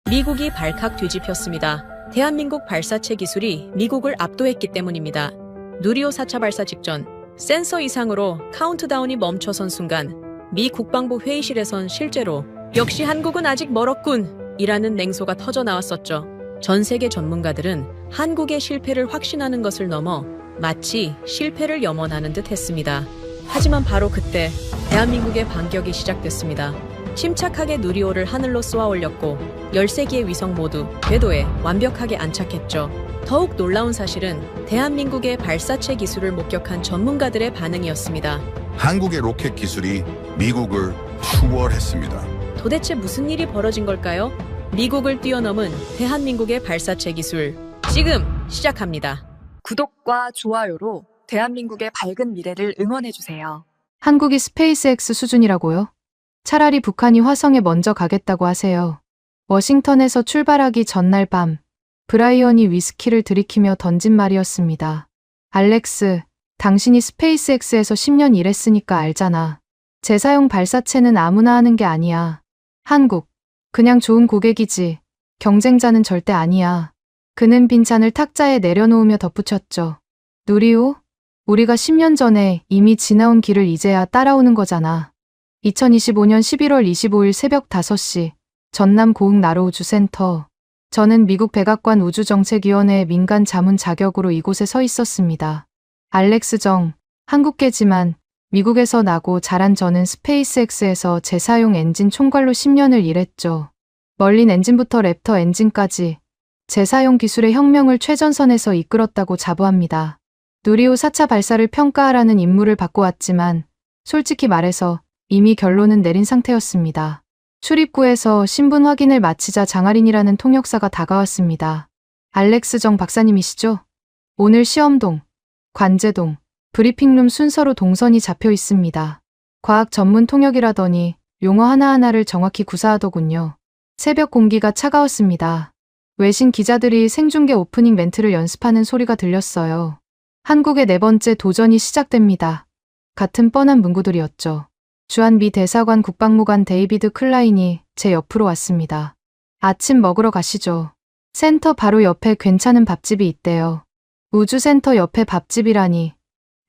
미국이 발칵 뒤집혔습니다. 대한민국 발사체 기술이 미국을 압도했기 때문입니다. 누리호 4차 발사 직전 센서 이상으로 카운트다운이 멈춰선 순간 미 국방부 회의실에선 실제로 역시 한국은 아직 멀었군 이라는 냉소가 터져 나왔었죠. 전 세계 전문가들은 한국의 실패를 확신하는 것을 넘어 마치 실패를 염원하는 듯 했습니다. 하지만 바로 그때 대한민국의 반격이 시작됐습니다. 침착하게 누리호를 하늘로 쏘아 올렸고 13기의 위성 모두 궤도에 완벽하게 안착했죠. 더욱 놀라운 사실은 대한민국의 발사체 기술을 목격한 전문가들의 반응이었습니다. 한국의 로켓 기술이 미국을 추월했습니다. 도대체 무슨 일이 벌어진 걸까요? 미국을 뛰어넘은 대한민국의 발사체 기술, 지금 시작합니다. 구독과 좋아요로 대한민국의 밝은 미래를 응원해주세요. 한국이 스페이스X 수준이라고요? 차라리 북한이 화성에 먼저 가겠다고 하세요. 워싱턴에서 출발하기 전날 밤, 브라이언이 위스키를 들이키며 던진 말이었습니다. 알렉스, 당신이 스페이스X에서 10년 일했으니까 알잖아. 재사용 발사체는 아무나 하는 게 아니야. 한국, 그냥 좋은 고객이지. 경쟁자는 절대 아니야. 그는 빈잔을 탁자에 내려놓으며 덧붙였죠. 누리호? 우리가 10년 전에 이미 지나온 길을 이제야 따라오는 거잖아. 2025년 11월 25일 새벽 5시, 전남 고흥 나로우주센터. 저는 미국 백악관 우주정책위원회의 민간 자문 자격으로 이곳에 서 있었습니다. 알렉스 정, 한국계지만 미국에서 나고 자란 저는 스페이스X에서 재사용 엔진 총괄로 10년을 일했죠. 멀린 엔진부터 랩터 엔진까지 재사용 기술의 혁명을 최전선에서 이끌었다고 자부합니다. 누리호 4차 발사를 평가하라는 임무를 받고 왔지만 솔직히 말해서 이미 결론은 내린 상태였습니다. 출입구에서 신분 확인을 마치자 장아린이라는 통역사가 다가왔습니다. 알렉스 정 박사님이시죠? 오늘 시험동, 관제동, 브리핑룸 순서로 동선이 잡혀 있습니다. 과학 전문 통역이라더니 용어 하나하나를 정확히 구사하더군요. 새벽 공기가 차가웠습니다. 외신 기자들이 생중계 오프닝 멘트를 연습하는 소리가 들렸어요. 한국의 네 번째 도전이 시작됩니다. 같은 뻔한 문구들이었죠. 주한 미 대사관 국방무관 데이비드 클라인이 제 옆으로 왔습니다. 아침 먹으러 가시죠. 센터 바로 옆에 괜찮은 밥집이 있대요. 우주센터 옆에 밥집이라니.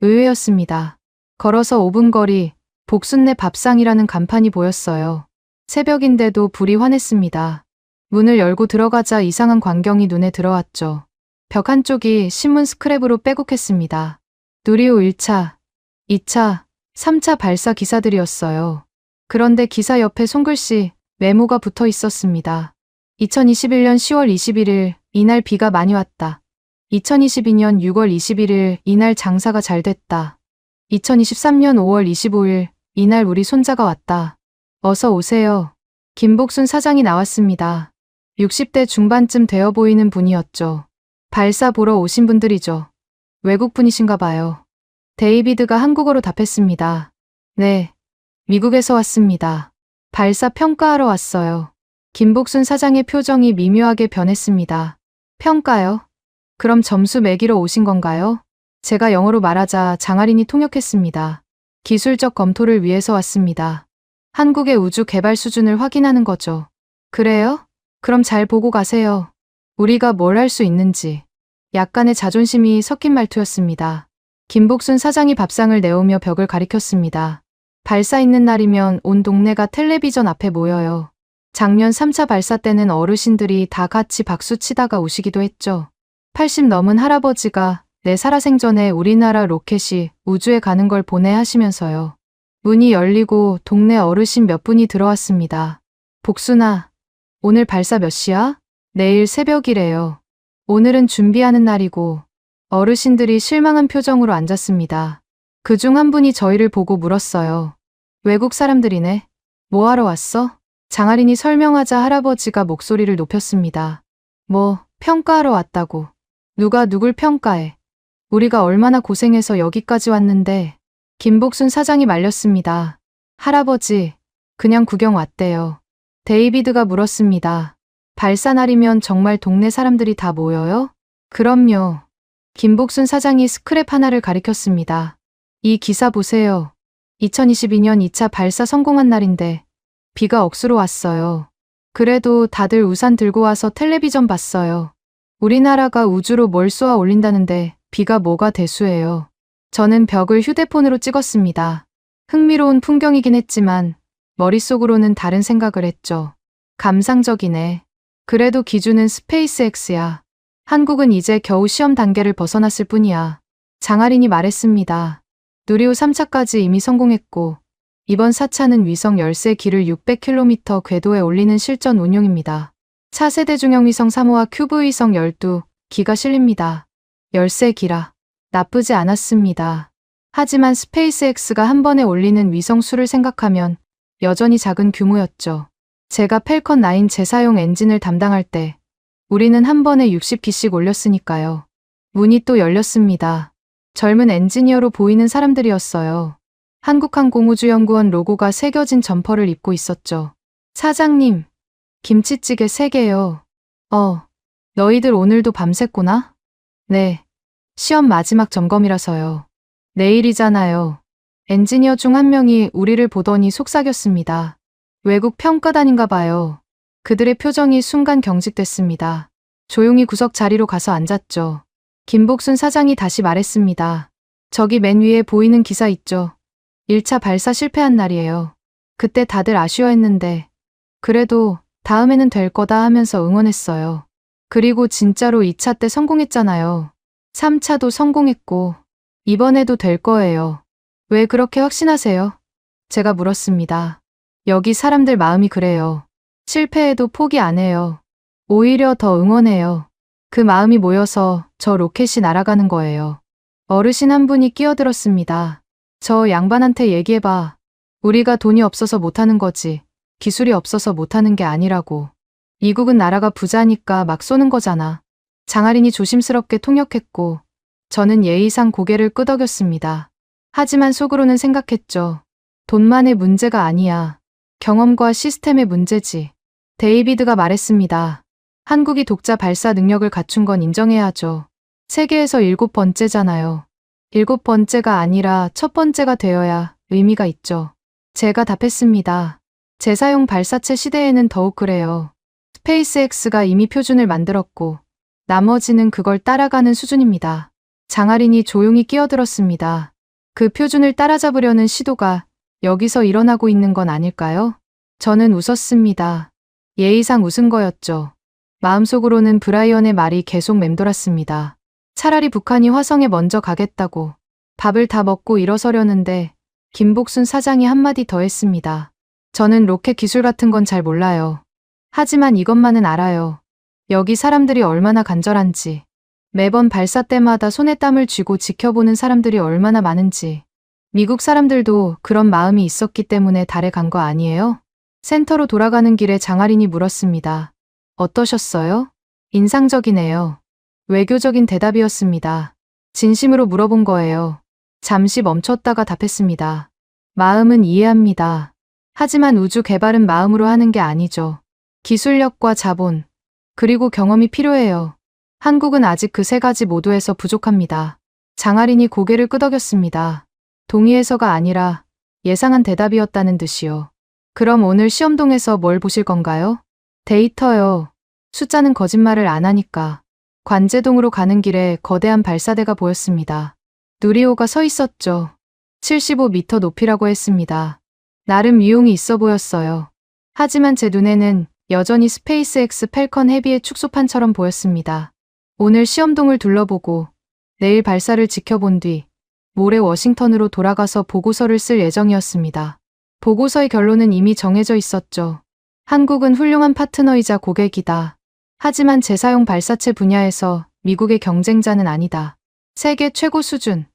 의외였습니다. 걸어서 5분 거리, 복순내 밥상이라는 간판이 보였어요. 새벽인데도 불이 환했습니다. 문을 열고 들어가자 이상한 광경이 눈에 들어왔죠. 벽 한쪽이 신문 스크랩으로 빼곡했습니다. 누리호 1차, 2차, 3차 발사 기사들이었어요. 그런데 기사 옆에 손글씨, 메모가 붙어 있었습니다. 2021년 10월 21일, 이날 비가 많이 왔다. 2022년 6월 21일, 이날 장사가 잘 됐다. 2023년 5월 25일, 이날 우리 손자가 왔다. 어서 오세요. 김복순 사장이 나왔습니다. 60대 중반쯤 되어 보이는 분이었죠. 발사 보러 오신 분들이죠. 외국분이신가 봐요. 데이비드가 한국어로 답했습니다. 네, 미국에서 왔습니다. 발사 평가하러 왔어요. 김복순 사장의 표정이 미묘하게 변했습니다. 평가요? 그럼 점수 매기러 오신 건가요? 제가 영어로 말하자 장아린이 통역했습니다. 기술적 검토를 위해서 왔습니다. 한국의 우주 개발 수준을 확인하는 거죠. 그래요? 그럼 잘 보고 가세요. 우리가 뭘 할 수 있는지. 약간의 자존심이 섞인 말투였습니다. 김복순 사장이 밥상을 내오며 벽을 가리켰습니다. 발사 있는 날이면 온 동네가 텔레비전 앞에 모여요. 작년 3차 발사 때는 어르신들이 다 같이 박수 치다가 우시기도 했죠. 80 넘은 할아버지가 내 살아생전에 우리나라 로켓이 우주에 가는 걸 보내 하시면서요. 문이 열리고 동네 어르신 몇 분이 들어왔습니다. 복순아, 오늘 발사 몇 시야? 내일 새벽이래요. 오늘은 준비하는 날이고. 어르신들이 실망한 표정으로 앉았습니다. 그중 한 분이 저희를 보고 물었어요. 외국 사람들이네. 뭐 하러 왔어? 장아린이 설명하자 할아버지가 목소리를 높였습니다. 뭐, 평가하러 왔다고. 누가 누굴 평가해. 우리가 얼마나 고생해서 여기까지 왔는데. 김복순 사장이 말렸습니다. 할아버지, 그냥 구경 왔대요. 데이비드가 물었습니다. 발사 날이면 정말 동네 사람들이 다 모여요? 그럼요. 김복순 사장이 스크랩 하나를 가리켰습니다. 이 기사 보세요. 2022년 2차 발사 성공한 날인데 비가 억수로 왔어요. 그래도 다들 우산 들고 와서 텔레비전 봤어요. 우리나라가 우주로 뭘 쏘아 올린다는데 비가 뭐가 대수예요. 저는 벽을 휴대폰으로 찍었습니다. 흥미로운 풍경이긴 했지만 머릿속으로는 다른 생각을 했죠. 감상적이네. 그래도 기준은 스페이스X야. 한국은 이제 겨우 시험 단계를 벗어났을 뿐이야. 장하린이 말했습니다. 누리호 3차까지 이미 성공했고 이번 4차는 위성 13기를 600km 궤도에 올리는 실전 운용입니다. 차세대 중형위성 3호와 큐브 위성 12기가 실립니다. 13기라. 나쁘지 않았습니다. 하지만 스페이스X가 한 번에 올리는 위성 수를 생각하면 여전히 작은 규모였죠. 제가 펠컨 9 재사용 엔진을 담당할 때 우리는 한 번에 60기씩 올렸으니까요. 문이 또 열렸습니다. 젊은 엔지니어로 보이는 사람들이었어요. 한국항공우주연구원 로고가 새겨진 점퍼를 입고 있었죠. 사장님, 김치찌개 3개요. 너희들 오늘도 밤샜구나? 네. 시험 마지막 점검이라서요. 내일이잖아요. 엔지니어 중 한 명이 우리를 보더니 속삭였습니다. 외국 평가단인가 봐요. 그들의 표정이 순간 경직됐습니다. 조용히 구석 자리로 가서 앉았죠. 김복순 사장이 다시 말했습니다. 저기 맨 위에 보이는 기사 있죠. 1차 발사 실패한 날이에요. 그때 다들 아쉬워했는데 그래도 다음에는 될 거다 하면서 응원했어요. 그리고 진짜로 2차 때 성공했잖아요. 3차도 성공했고 이번에도 될 거예요. 왜 그렇게 확신하세요? 제가 물었습니다. 여기 사람들 마음이 그래요. 실패해도 포기 안 해요. 오히려 더 응원해요. 그 마음이 모여서 저 로켓이 날아가는 거예요. 어르신 한 분이 끼어들었습니다. 저 양반한테 얘기해봐. 우리가 돈이 없어서 못하는 거지. 기술이 없어서 못하는 게 아니라고. 미국은 나라가 부자니까 막 쏘는 거잖아. 장하린이 조심스럽게 통역했고 저는 예의상 고개를 끄덕였습니다. 하지만 속으로는 생각했죠. 돈만의 문제가 아니야. 경험과 시스템의 문제지. 데이비드가 말했습니다. 한국이 독자 발사 능력을 갖춘 건 인정해야 하죠. 세계에서 7번째잖아요. 7번째가 아니라 첫 번째가 되어야 의미가 있죠. 제가 답했습니다. 재사용 발사체 시대에는 더욱 그래요. 스페이스X가 이미 표준을 만들었고 나머지는 그걸 따라가는 수준입니다. 장하린이 조용히 끼어들었습니다. 그 표준을 따라잡으려는 시도가 여기서 일어나고 있는 건 아닐까요? 저는 웃었습니다. 예의상 웃은 거였죠. 마음속으로는 브라이언의 말이 계속 맴돌았습니다. 차라리 북한이 화성에 먼저 가겠다고. 밥을 다 먹고 일어서려는데 김복순 사장이 한마디 더 했습니다. 저는 로켓 기술 같은 건 잘 몰라요. 하지만 이것만은 알아요. 여기 사람들이 얼마나 간절한지. 매번 발사 때마다 손에 땀을 쥐고 지켜보는 사람들이 얼마나 많은지. 미국 사람들도 그런 마음이 있었기 때문에 달에 간 거 아니에요? 센터로 돌아가는 길에 장하린이 물었습니다. 어떠셨어요? 인상적이네요. 외교적인 대답이었습니다. 진심으로 물어본 거예요. 잠시 멈췄다가 답했습니다. 마음은 이해합니다. 하지만 우주 개발은 마음으로 하는 게 아니죠. 기술력과 자본, 그리고 경험이 필요해요. 한국은 아직 그 3가지 모두에서 부족합니다. 장하린이 고개를 끄덕였습니다. 동의해서가 아니라 예상한 대답이었다는 듯이요. 그럼 오늘 시험동에서 뭘 보실 건가요? 데이터요. 숫자는 거짓말을 안 하니까. 관제동으로 가는 길에 거대한 발사대가 보였습니다. 누리호가 서 있었죠. 75m 높이라고 했습니다. 나름 위용이 있어 보였어요. 하지만 제 눈에는 여전히 스페이스X 펠컨 헤비의 축소판처럼 보였습니다. 오늘 시험동을 둘러보고 내일 발사를 지켜본 뒤 모레 워싱턴으로 돌아가서 보고서를 쓸 예정이었습니다. 보고서의 결론은 이미 정해져 있었죠. 한국은 훌륭한 파트너이자 고객이다. 하지만 재사용 발사체 분야에서 미국의 경쟁자는 아니다. 세계 최고 수준.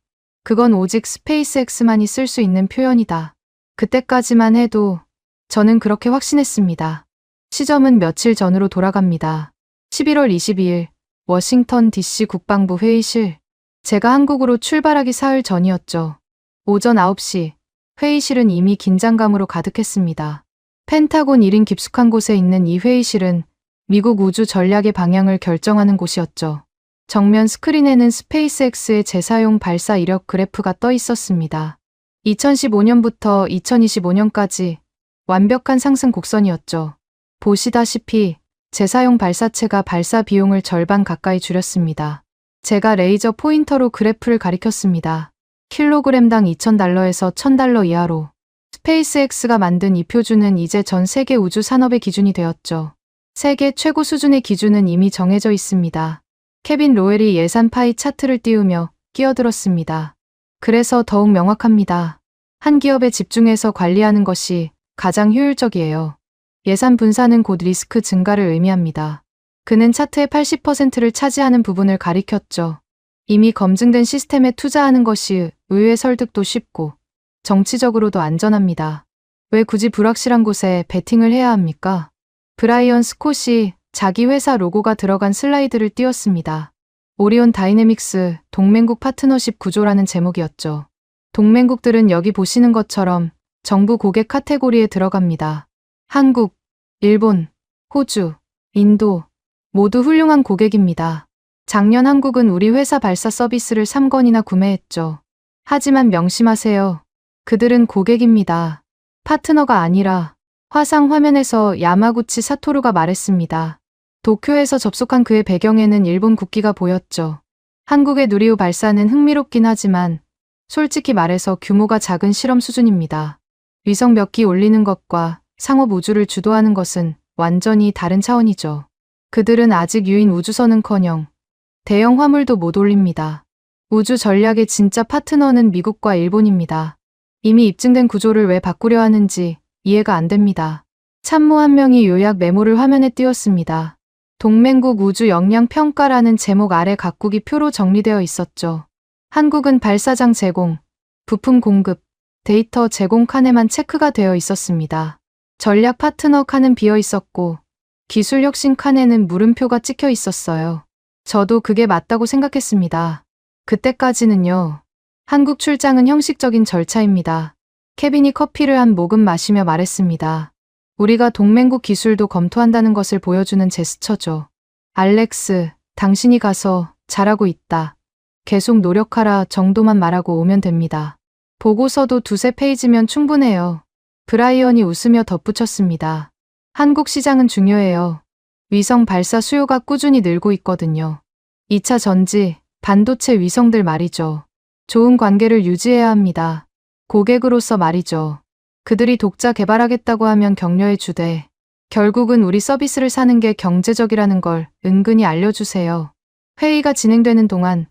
그건 오직 스페이스X만이 쓸 수 있는 표현이다. 그때까지만 해도 저는 그렇게 확신했습니다. 시점은 며칠 전으로 돌아갑니다. 11월 22일 워싱턴 DC 국방부 회의실. 제가 한국으로 출발하기 사흘 전이었죠. 오전 9시 회의실은 이미 긴장감으로 가득했습니다. 펜타곤 1인 깊숙한 곳에 있는 이 회의실은 미국 우주 전략의 방향을 결정하는 곳이었죠. 정면 스크린에는 스페이스X의 재사용 발사 이력 그래프가 떠 있었습니다. 2015년부터 2025년까지 완벽한 상승 곡선이었죠. 보시다시피 재사용 발사체가 발사 비용을 절반 가까이 줄였습니다. 제가 레이저 포인터로 그래프를 가리켰습니다. 킬로그램당 $2,000에서 $1,000 이하로. 스페이스X가 만든 이 표준은 이제 전 세계 우주 산업의 기준이 되었죠. 세계 최고 수준의 기준은 이미 정해져 있습니다. 케빈 로웰이 예산 파이 차트를 띄우며 끼어들었습니다. 그래서 더욱 명확합니다. 한 기업에 집중해서 관리하는 것이 가장 효율적이에요. 예산 분산은 곧 리스크 증가를 의미합니다. 그는 차트의 80%를 차지하는 부분을 가리켰죠. 이미 검증된 시스템에 투자하는 것이 의회 설득도 쉽고 정치적으로도 안전합니다. 왜 굳이 불확실한 곳에 베팅을 해야 합니까? 브라이언 스콧이 자기 회사 로고가 들어간 슬라이드를 띄웠습니다. 오리온 다이내믹스 동맹국 파트너십 구조라는 제목이었죠. 동맹국들은 여기 보시는 것처럼 정부 고객 카테고리에 들어갑니다. 한국, 일본, 호주, 인도 모두 훌륭한 고객입니다. 작년 한국은 우리 회사 발사 서비스를 3건이나 구매했죠. 하지만 명심하세요. 그들은 고객입니다. 파트너가 아니라. 화상 화면에서 야마구치 사토루가 말했습니다. 도쿄에서 접속한 그의 배경에는 일본 국기가 보였죠. 한국의 누리호 발사는 흥미롭긴 하지만 솔직히 말해서 규모가 작은 실험 수준입니다. 위성 몇 기 올리는 것과 상업 우주를 주도하는 것은 완전히 다른 차원이죠. 그들은 아직 유인 우주선은커녕 대형 화물도 못 올립니다. 우주 전략의 진짜 파트너는 미국과 일본입니다. 이미 입증된 구조를 왜 바꾸려 하는지 이해가 안 됩니다. 참모 한 명이 요약 메모를 화면에 띄웠습니다. 동맹국 우주 역량 평가라는 제목 아래 각국이 표로 정리되어 있었죠. 한국은 발사장 제공, 부품 공급, 데이터 제공 칸에만 체크가 되어 있었습니다. 전략 파트너 칸은 비어 있었고 기술 혁신 칸에는 물음표가 찍혀 있었어요. 저도 그게 맞다고 생각했습니다. 그때까지는요. 한국 출장은 형식적인 절차입니다. 케빈이 커피를 한 모금 마시며 말했습니다. 우리가 동맹국 기술도 검토한다는 것을 보여주는 제스처죠. 알렉스, 당신이 가서 잘하고 있다. 계속 노력하라 정도만 말하고 오면 됩니다. 보고서도 2~3페이지면 충분해요. 브라이언이 웃으며 덧붙였습니다. 한국 시장은 중요해요. 위성 발사 수요가 꾸준히 늘고 있거든요. 2차 전지, 반도체 위성들 말이죠. 좋은 관계를 유지해야 합니다. 고객으로서 말이죠. 그들이 독자 개발하겠다고 하면 격려해 주되 결국은 우리 서비스를 사는 게 경제적이라는 걸 은근히 알려주세요. 회의가 진행되는 동안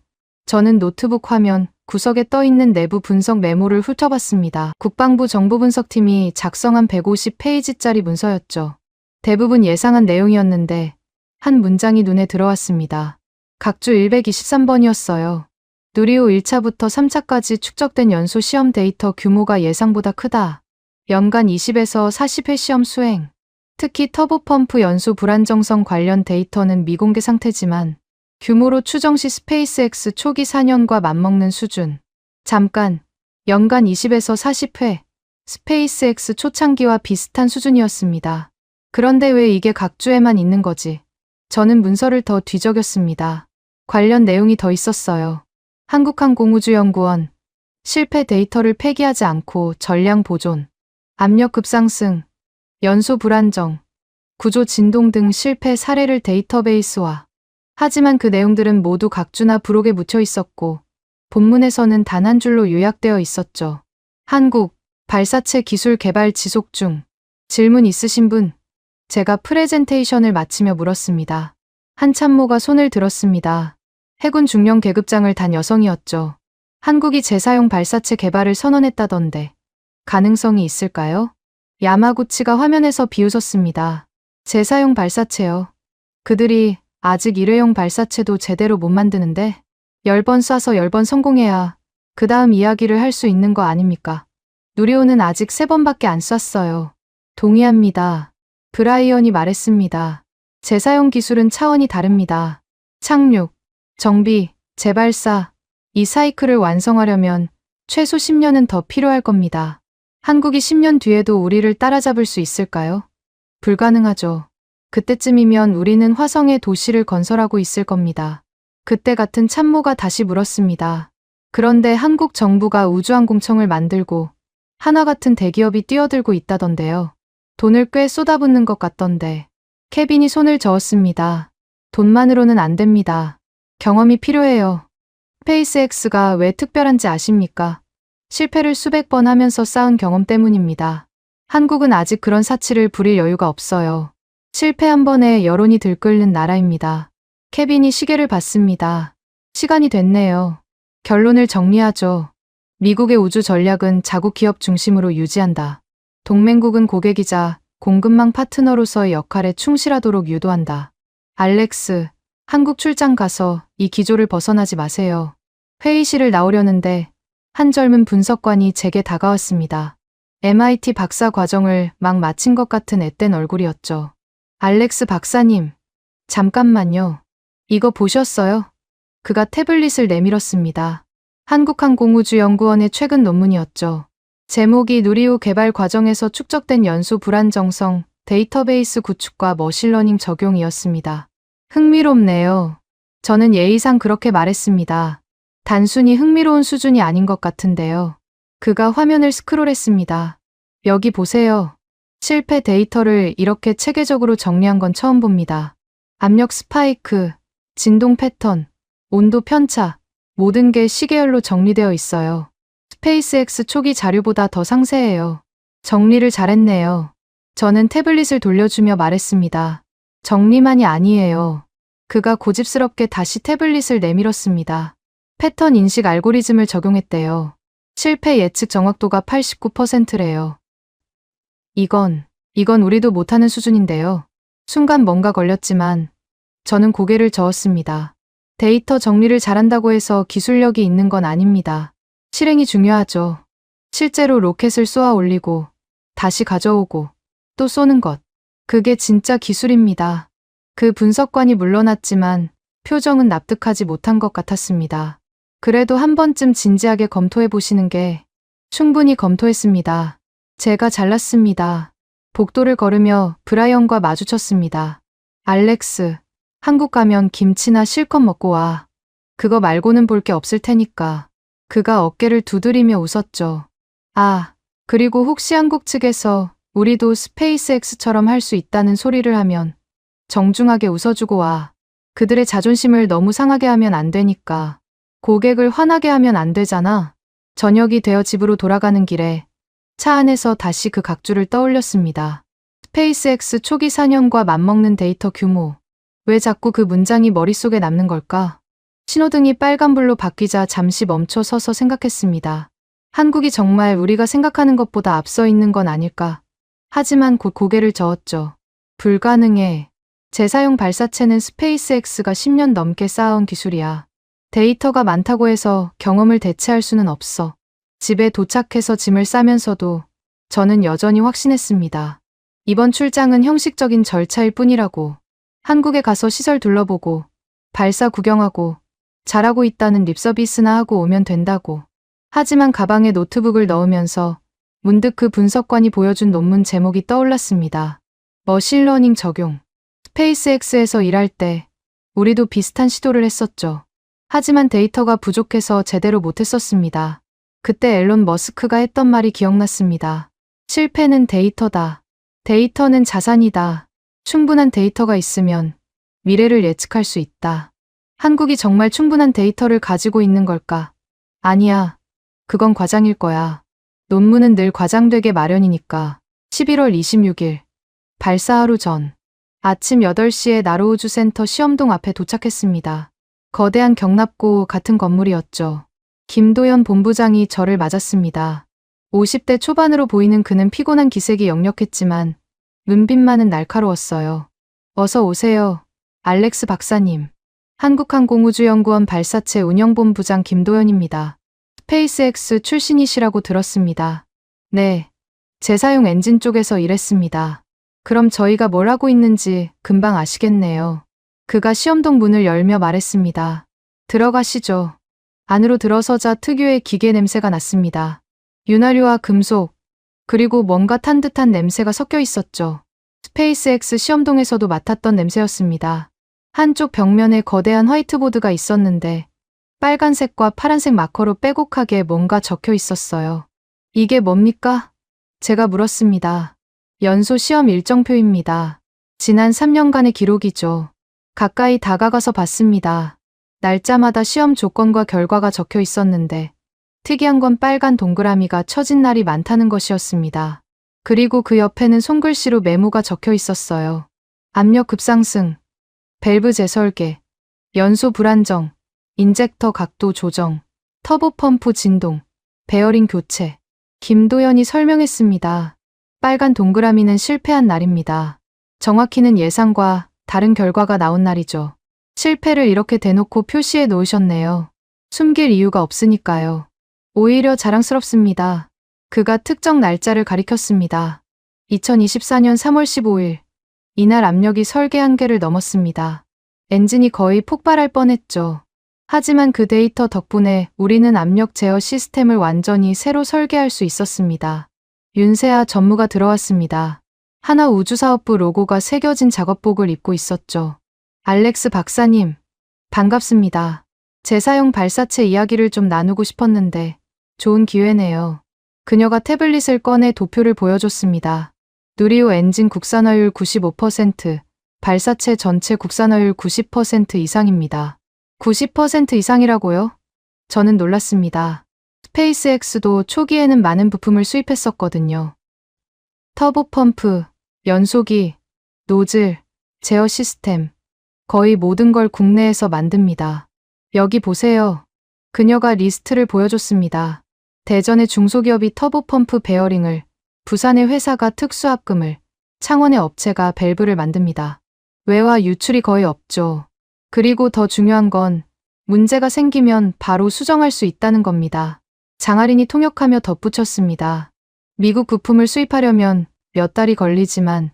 저는 노트북 화면 구석에 떠있는 내부 분석 메모를 훑어봤습니다. 국방부 정보분석팀이 작성한 150페이지짜리 문서였죠. 대부분 예상한 내용이었는데 한 문장이 눈에 들어왔습니다. 각주 123번이었어요. 누리호 1차부터 3차까지 축적된 연소 시험 데이터 규모가 예상보다 크다. 연간 20에서 40회 시험 수행. 특히 터보펌프 연소 불안정성 관련 데이터는 미공개 상태지만 규모로 추정 시 스페이스X 초기 4년과 맞먹는 수준. 잠깐, 연간 20에서 40회. 스페이스X 초창기와 비슷한 수준이었습니다. 그런데 왜 이게 각주에만 있는 거지? 저는 문서를 더 뒤적였습니다. 관련 내용이 더 있었어요. 한국항공우주연구원, 실패 데이터를 폐기하지 않고 전량 보존, 압력 급상승, 연소 불안정, 구조 진동 등 실패 사례를 데이터베이스화. 하지만 그 내용들은 모두 각주나 부록에 묻혀 있었고 본문에서는 단 한 줄로 요약되어 있었죠. 한국, 발사체 기술 개발 지속 중. 질문 있으신 분? 제가 프레젠테이션을 마치며 물었습니다. 한 참모가 손을 들었습니다. 해군 중령 계급장을 단 여성이었죠. 한국이 재사용 발사체 개발을 선언했다던데 가능성이 있을까요? 야마구치가 화면에서 비웃었습니다. 재사용 발사체요. 그들이 아직 일회용 발사체도 제대로 못 만드는데 10번 쏴서 10번 성공해야 그 다음 이야기를 할 수 있는 거 아닙니까? 누리호는 아직 3번밖에 안 쐈어요. 동의합니다. 브라이언이 말했습니다. 재사용 기술은 차원이 다릅니다. 착륙, 정비, 재발사, 이 사이클을 완성하려면 최소 10년은 더 필요할 겁니다. 한국이 10년 뒤에도 우리를 따라잡을 수 있을까요? 불가능하죠. 그때쯤이면 우리는 화성에 도시를 건설하고 있을 겁니다. 그때 같은 참모가 다시 물었습니다. 그런데 한국 정부가 우주항공청을 만들고 하나 같은 대기업이 뛰어들고 있다던데요. 돈을 꽤 쏟아붓는 것 같던데. 케빈이 손을 저었습니다. 돈만으로는 안 됩니다. 경험이 필요해요. 스페이스X가 왜 특별한지 아십니까? 실패를 수백 번 하면서 쌓은 경험 때문입니다. 한국은 아직 그런 사치를 부릴 여유가 없어요. 실패 한 번에 여론이 들끓는 나라입니다. 케빈이 시계를 봤습니다. 시간이 됐네요. 결론을 정리하죠. 미국의 우주 전략은 자국 기업 중심으로 유지한다. 동맹국은 고객이자 공급망 파트너로서의 역할에 충실하도록 유도한다. 알렉스, 한국 출장 가서 이 기조를 벗어나지 마세요. 회의실을 나오려는데 한 젊은 분석관이 제게 다가왔습니다. MIT 박사 과정을 막 마친 것 같은 앳된 얼굴이었죠. 알렉스 박사님, 잠깐만요. 이거 보셨어요? 그가 태블릿을 내밀었습니다. 한국항공우주연구원의 최근 논문이었죠. 제목이 누리호 개발 과정에서 축적된 연소 불안정성, 데이터베이스 구축과 머신러닝 적용이었습니다. 흥미롭네요. 저는 예의상 그렇게 말했습니다. 단순히 흥미로운 수준이 아닌 것 같은데요. 그가 화면을 스크롤했습니다. 여기 보세요. 실패 데이터를 이렇게 체계적으로 정리한 건 처음 봅니다. 압력 스파이크, 진동 패턴, 온도 편차, 모든 게 시계열로 정리되어 있어요. 스페이스X 초기 자료보다 더 상세해요. 정리를 잘했네요. 저는 태블릿을 돌려주며 말했습니다. 정리만이 아니에요. 그가 고집스럽게 다시 태블릿을 내밀었습니다. 패턴 인식 알고리즘을 적용했대요. 실패 예측 정확도가 89%래요. 이건 우리도 못하는 수준인데요. 순간 뭔가 걸렸지만 저는 고개를 저었습니다. 데이터 정리를 잘한다고 해서 기술력이 있는 건 아닙니다. 실행이 중요하죠. 실제로 로켓을 쏘아 올리고 다시 가져오고 또 쏘는 것. 그게 진짜 기술입니다. 그 분석관이 물러났지만 표정은 납득하지 못한 것 같았습니다. 그래도 한 번쯤 진지하게 검토해 보시는 게. 충분히 검토했습니다. 제가 잘났습니다. 복도를 걸으며 브라이언과 마주쳤습니다. 알렉스, 한국 가면 김치나 실컷 먹고 와. 그거 말고는 볼 게 없을 테니까. 그가 어깨를 두드리며 웃었죠. 아, 그리고 혹시 한국 측에서 우리도 스페이스X처럼 할 수 있다는 소리를 하면 정중하게 웃어주고 와. 그들의 자존심을 너무 상하게 하면 안 되니까. 고객을 화나게 하면 안 되잖아. 저녁이 되어 집으로 돌아가는 길에 차 안에서 다시 그 각주를 떠올렸습니다. 스페이스X 초기 4년과 맞먹는 데이터 규모. 왜 자꾸 그 문장이 머릿속에 남는 걸까? 신호등이 빨간불로 바뀌자 잠시 멈춰 서서 생각했습니다. 한국이 정말 우리가 생각하는 것보다 앞서 있는 건 아닐까? 하지만 곧 고개를 저었죠. 불가능해. 재사용 발사체는 스페이스X가 10년 넘게 쌓아온 기술이야. 데이터가 많다고 해서 경험을 대체할 수는 없어. 집에 도착해서 짐을 싸면서도 저는 여전히 확신했습니다. 이번 출장은 형식적인 절차일 뿐이라고. 한국에 가서 시설 둘러보고 발사 구경하고 잘하고 있다는 립서비스나 하고 오면 된다고. 하지만 가방에 노트북을 넣으면서 문득 그 분석관이 보여준 논문 제목이 떠올랐습니다. 머신러닝 적용. 스페이스X에서 일할 때 우리도 비슷한 시도를 했었죠. 하지만 데이터가 부족해서 제대로 못했었습니다. 그때 앨런 머스크가 했던 말이 기억났습니다. 실패는 데이터다. 데이터는 자산이다. 충분한 데이터가 있으면 미래를 예측할 수 있다. 한국이 정말 충분한 데이터를 가지고 있는 걸까? 아니야. 그건 과장일 거야. 논문은 늘 과장되게 마련이니까. 11월 26일. 발사 하루 전. 아침 8시에 나로우주센터 시험동 앞에 도착했습니다. 거대한 경납고 같은 건물이었죠. 김도연 본부장이 저를 맞았습니다. 50대 초반으로 보이는 그는 피곤한 기색이 역력했지만 눈빛만은 날카로웠어요. 어서 오세요. 알렉스 박사님. 한국항공우주연구원 발사체 운영본부장 김도연입니다. 스페이스X 출신이시라고 들었습니다. 네. 재사용 엔진 쪽에서 일했습니다. 그럼 저희가 뭘 하고 있는지 금방 아시겠네요. 그가 시험동 문을 열며 말했습니다. 들어가시죠. 안으로 들어서자 특유의 기계 냄새가 났습니다. 윤활유와 금속, 그리고 뭔가 탄 듯한 냄새가 섞여 있었죠. 스페이스X 시험동에서도 맡았던 냄새였습니다. 한쪽 벽면에 거대한 화이트보드가 있었는데 빨간색과 파란색 마커로 빼곡하게 뭔가 적혀 있었어요. 이게 뭡니까? 제가 물었습니다. 연소 시험 일정표입니다. 지난 3년간의 기록이죠. 가까이 다가가서 봤습니다. 날짜마다 시험 조건과 결과가 적혀 있었는데 특이한 건 빨간 동그라미가 쳐진 날이 많다는 것이었습니다. 그리고 그 옆에는 손글씨로 메모가 적혀 있었어요. 압력 급상승, 밸브 재설계, 연소 불안정, 인젝터 각도 조정, 터보 펌프 진동, 베어링 교체. 김도연이 설명했습니다. 빨간 동그라미는 실패한 날입니다. 정확히는 예상과 다른 결과가 나온 날이죠. 실패를 이렇게 대놓고 표시해 놓으셨네요. 숨길 이유가 없으니까요. 오히려 자랑스럽습니다. 그가 특정 날짜를 가리켰습니다. 2024년 3월 15일. 이날 압력이 설계 한계를 넘었습니다. 엔진이 거의 폭발할 뻔했죠. 하지만 그 데이터 덕분에 우리는 압력 제어 시스템을 완전히 새로 설계할 수 있었습니다. 윤세아 전무가 들어왔습니다. 하나 우주사업부 로고가 새겨진 작업복을 입고 있었죠. 알렉스 박사님, 반갑습니다. 재사용 발사체 이야기를 좀 나누고 싶었는데 좋은 기회네요. 그녀가 태블릿을 꺼내 도표를 보여줬습니다. 누리호 엔진 국산화율 95%, 발사체 전체 국산화율 90% 이상입니다. 90% 이상이라고요? 저는 놀랐습니다. 스페이스X도 초기에는 많은 부품을 수입했었거든요. 터보 펌프, 연소기, 노즐, 제어 시스템, 거의 모든 걸 국내에서 만듭니다. 여기 보세요. 그녀가 리스트를 보여줬습니다. 대전의 중소기업이 터보 펌프 베어링을, 부산의 회사가 특수합금을, 창원의 업체가 밸브를 만듭니다. 외화 유출이 거의 없죠. 그리고 더 중요한 건 문제가 생기면 바로 수정할 수 있다는 겁니다. 장하린이 통역하며 덧붙였습니다. 미국 부품을 수입하려면 몇 달이 걸리지만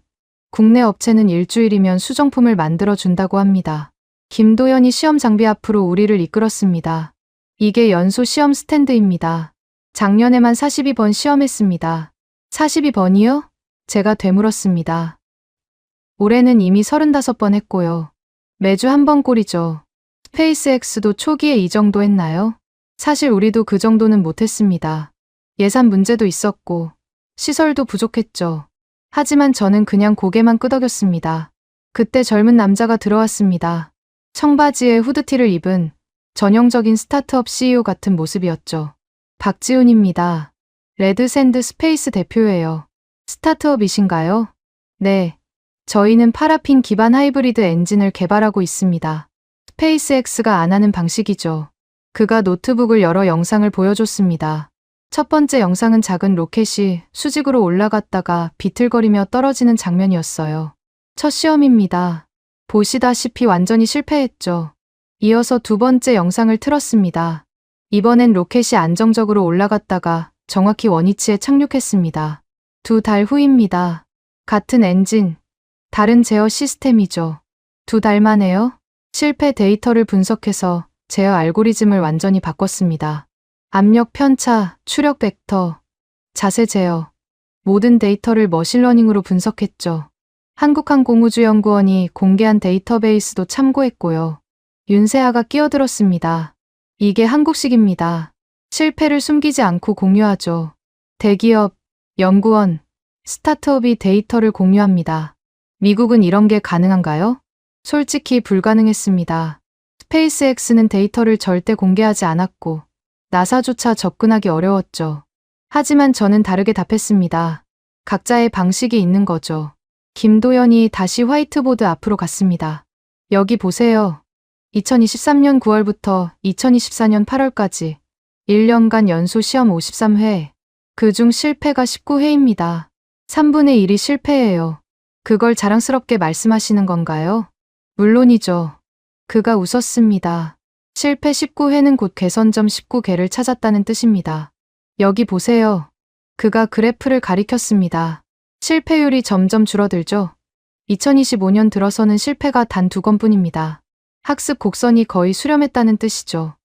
국내 업체는 일주일이면 수정품을 만들어 준다고 합니다. 김도연이 시험 장비 앞으로 우리를 이끌었습니다. 이게 연소 시험 스탠드입니다. 작년에만 42번 시험했습니다. 42번이요? 제가 되물었습니다. 올해는 이미 35번 했고요. 매주 한 번 꼴이죠. 스페이스X도 초기에 이 정도 했나요? 사실 우리도 그 정도는 못했습니다. 예산 문제도 있었고 시설도 부족했죠. 하지만 저는 그냥 고개만 끄덕였습니다. 그때 젊은 남자가 들어왔습니다. 청바지에 후드티를 입은 전형적인 스타트업 CEO 같은 모습이었죠. 박지훈입니다. 레드샌드 스페이스 대표예요. 스타트업이신가요? 네. 저희는 파라핀 기반 하이브리드 엔진을 개발하고 있습니다. 스페이스X가 안 하는 방식이죠. 그가 노트북을 열어 영상을 보여줬습니다. 첫 번째 영상은 작은 로켓이 수직으로 올라갔다가 비틀거리며 떨어지는 장면이었어요. 첫 시험입니다. 보시다시피 완전히 실패했죠. 이어서 두 번째 영상을 틀었습니다. 이번엔 로켓이 안정적으로 올라갔다가 정확히 원위치에 착륙했습니다. 2달 후입니다. 같은 엔진, 다른 제어 시스템이죠. 2달 만에요? 실패 데이터를 분석해서 제어 알고리즘을 완전히 바꿨습니다. 압력 편차, 추력 벡터, 자세 제어, 모든 데이터를 머신러닝으로 분석했죠. 한국항공우주연구원이 공개한 데이터베이스도 참고했고요. 윤세아가 끼어들었습니다. 이게 한국식입니다. 실패를 숨기지 않고 공유하죠. 대기업, 연구원, 스타트업이 데이터를 공유합니다. 미국은 이런 게 가능한가요? 솔직히 불가능했습니다. 스페이스X는 데이터를 절대 공개하지 않았고 나사조차 접근하기 어려웠죠. 하지만 저는 다르게 답했습니다. 각자의 방식이 있는 거죠. 김도연이 다시 화이트보드 앞으로 갔습니다. 여기 보세요. 2023년 9월부터 2024년 8월까지 1년간 연소 시험 53회, 그중 실패가 19회입니다. 3분의 1이 실패예요. 그걸 자랑스럽게 말씀하시는 건가요? 물론이죠. 그가 웃었습니다. 실패 19회는 곧 개선점 19개를 찾았다는 뜻입니다. 여기 보세요. 그가 그래프를 가리켰습니다. 실패율이 점점 줄어들죠. 2025년 들어서는 실패가 단 2건뿐입니다. 학습 곡선이 거의 수렴했다는 뜻이죠.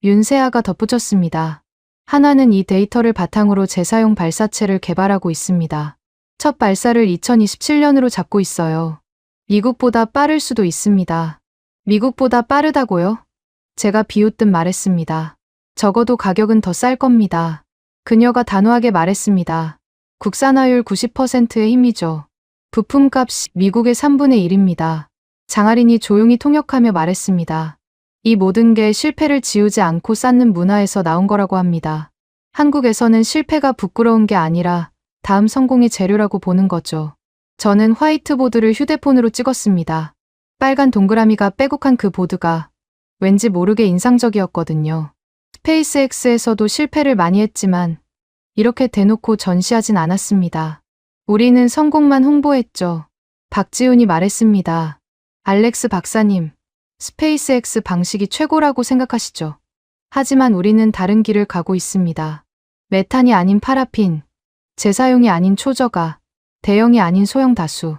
윤세아가 덧붙였습니다. 하나는 이 데이터를 바탕으로 재사용 발사체를 개발하고 있습니다. 첫 발사를 2027년으로 잡고 있어요. 미국보다 빠를 수도 있습니다. 미국보다 빠르다고요? 제가 비웃듯 말했습니다. 적어도 가격은 더 쌀 겁니다. 그녀가 단호하게 말했습니다. 국산화율 90%의 힘이죠. 부품값이 미국의 3분의 1입니다. 장하린이 조용히 통역하며 말했습니다. 이 모든 게 실패를 지우지 않고 쌓는 문화에서 나온 거라고 합니다. 한국에서는 실패가 부끄러운 게 아니라 다음 성공의 재료라고 보는 거죠. 저는 화이트보드를 휴대폰으로 찍었습니다. 빨간 동그라미가 빼곡한 그 보드가 왠지 모르게 인상적이었거든요. 스페이스X에서도 실패를 많이 했지만 이렇게 대놓고 전시하진 않았습니다. 우리는 성공만 홍보했죠. 박지훈이 말했습니다. 알렉스 박사님, 스페이스X 방식이 최고라고 생각하시죠? 하지만 우리는 다른 길을 가고 있습니다. 메탄이 아닌 파라핀, 재사용이 아닌 초저가, 대형이 아닌 소형 다수.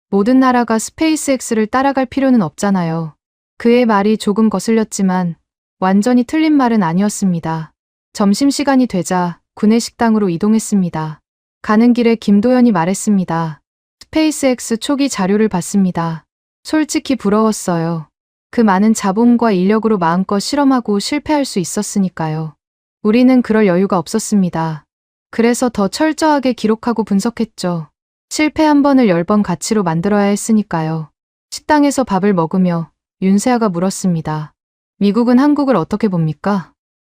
모든 나라가 스페이스X를 따라갈 필요는 없잖아요. 그의 말이 조금 거슬렸지만 완전히 틀린 말은 아니었습니다. 점심시간이 되자 구내식당으로 이동했습니다. 가는 길에 김도연이 말했습니다. 스페이스X 초기 자료를 봤습니다. 솔직히 부러웠어요. 그 많은 자본과 인력으로 마음껏 실험하고 실패할 수 있었으니까요. 우리는 그럴 여유가 없었습니다. 그래서 더 철저하게 기록하고 분석했죠. 실패 한 번을 10번 가치로 만들어야 했으니까요. 식당에서 밥을 먹으며 윤세아가 물었습니다. 미국은 한국을 어떻게 봅니까?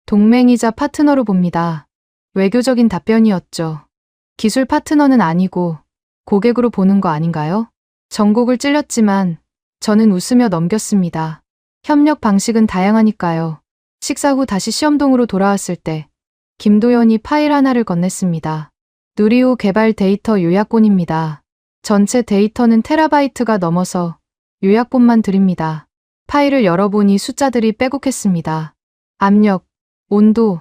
동맹이자 파트너로 봅니다. 외교적인 답변이었죠. 기술 파트너는 아니고 고객으로 보는 거 아닌가요? 전곡을 찔렸지만 저는 웃으며 넘겼습니다. 협력 방식은 다양하니까요. 식사 후 다시 시험동으로 돌아왔을 때 김도연이 파일 하나를 건넸습니다. 누리호 개발 데이터 요약본입니다. 전체 데이터는 테라바이트가 넘어서 요약본만 드립니다. 파일을 열어보니 숫자들이 빼곡했습니다. 압력, 온도,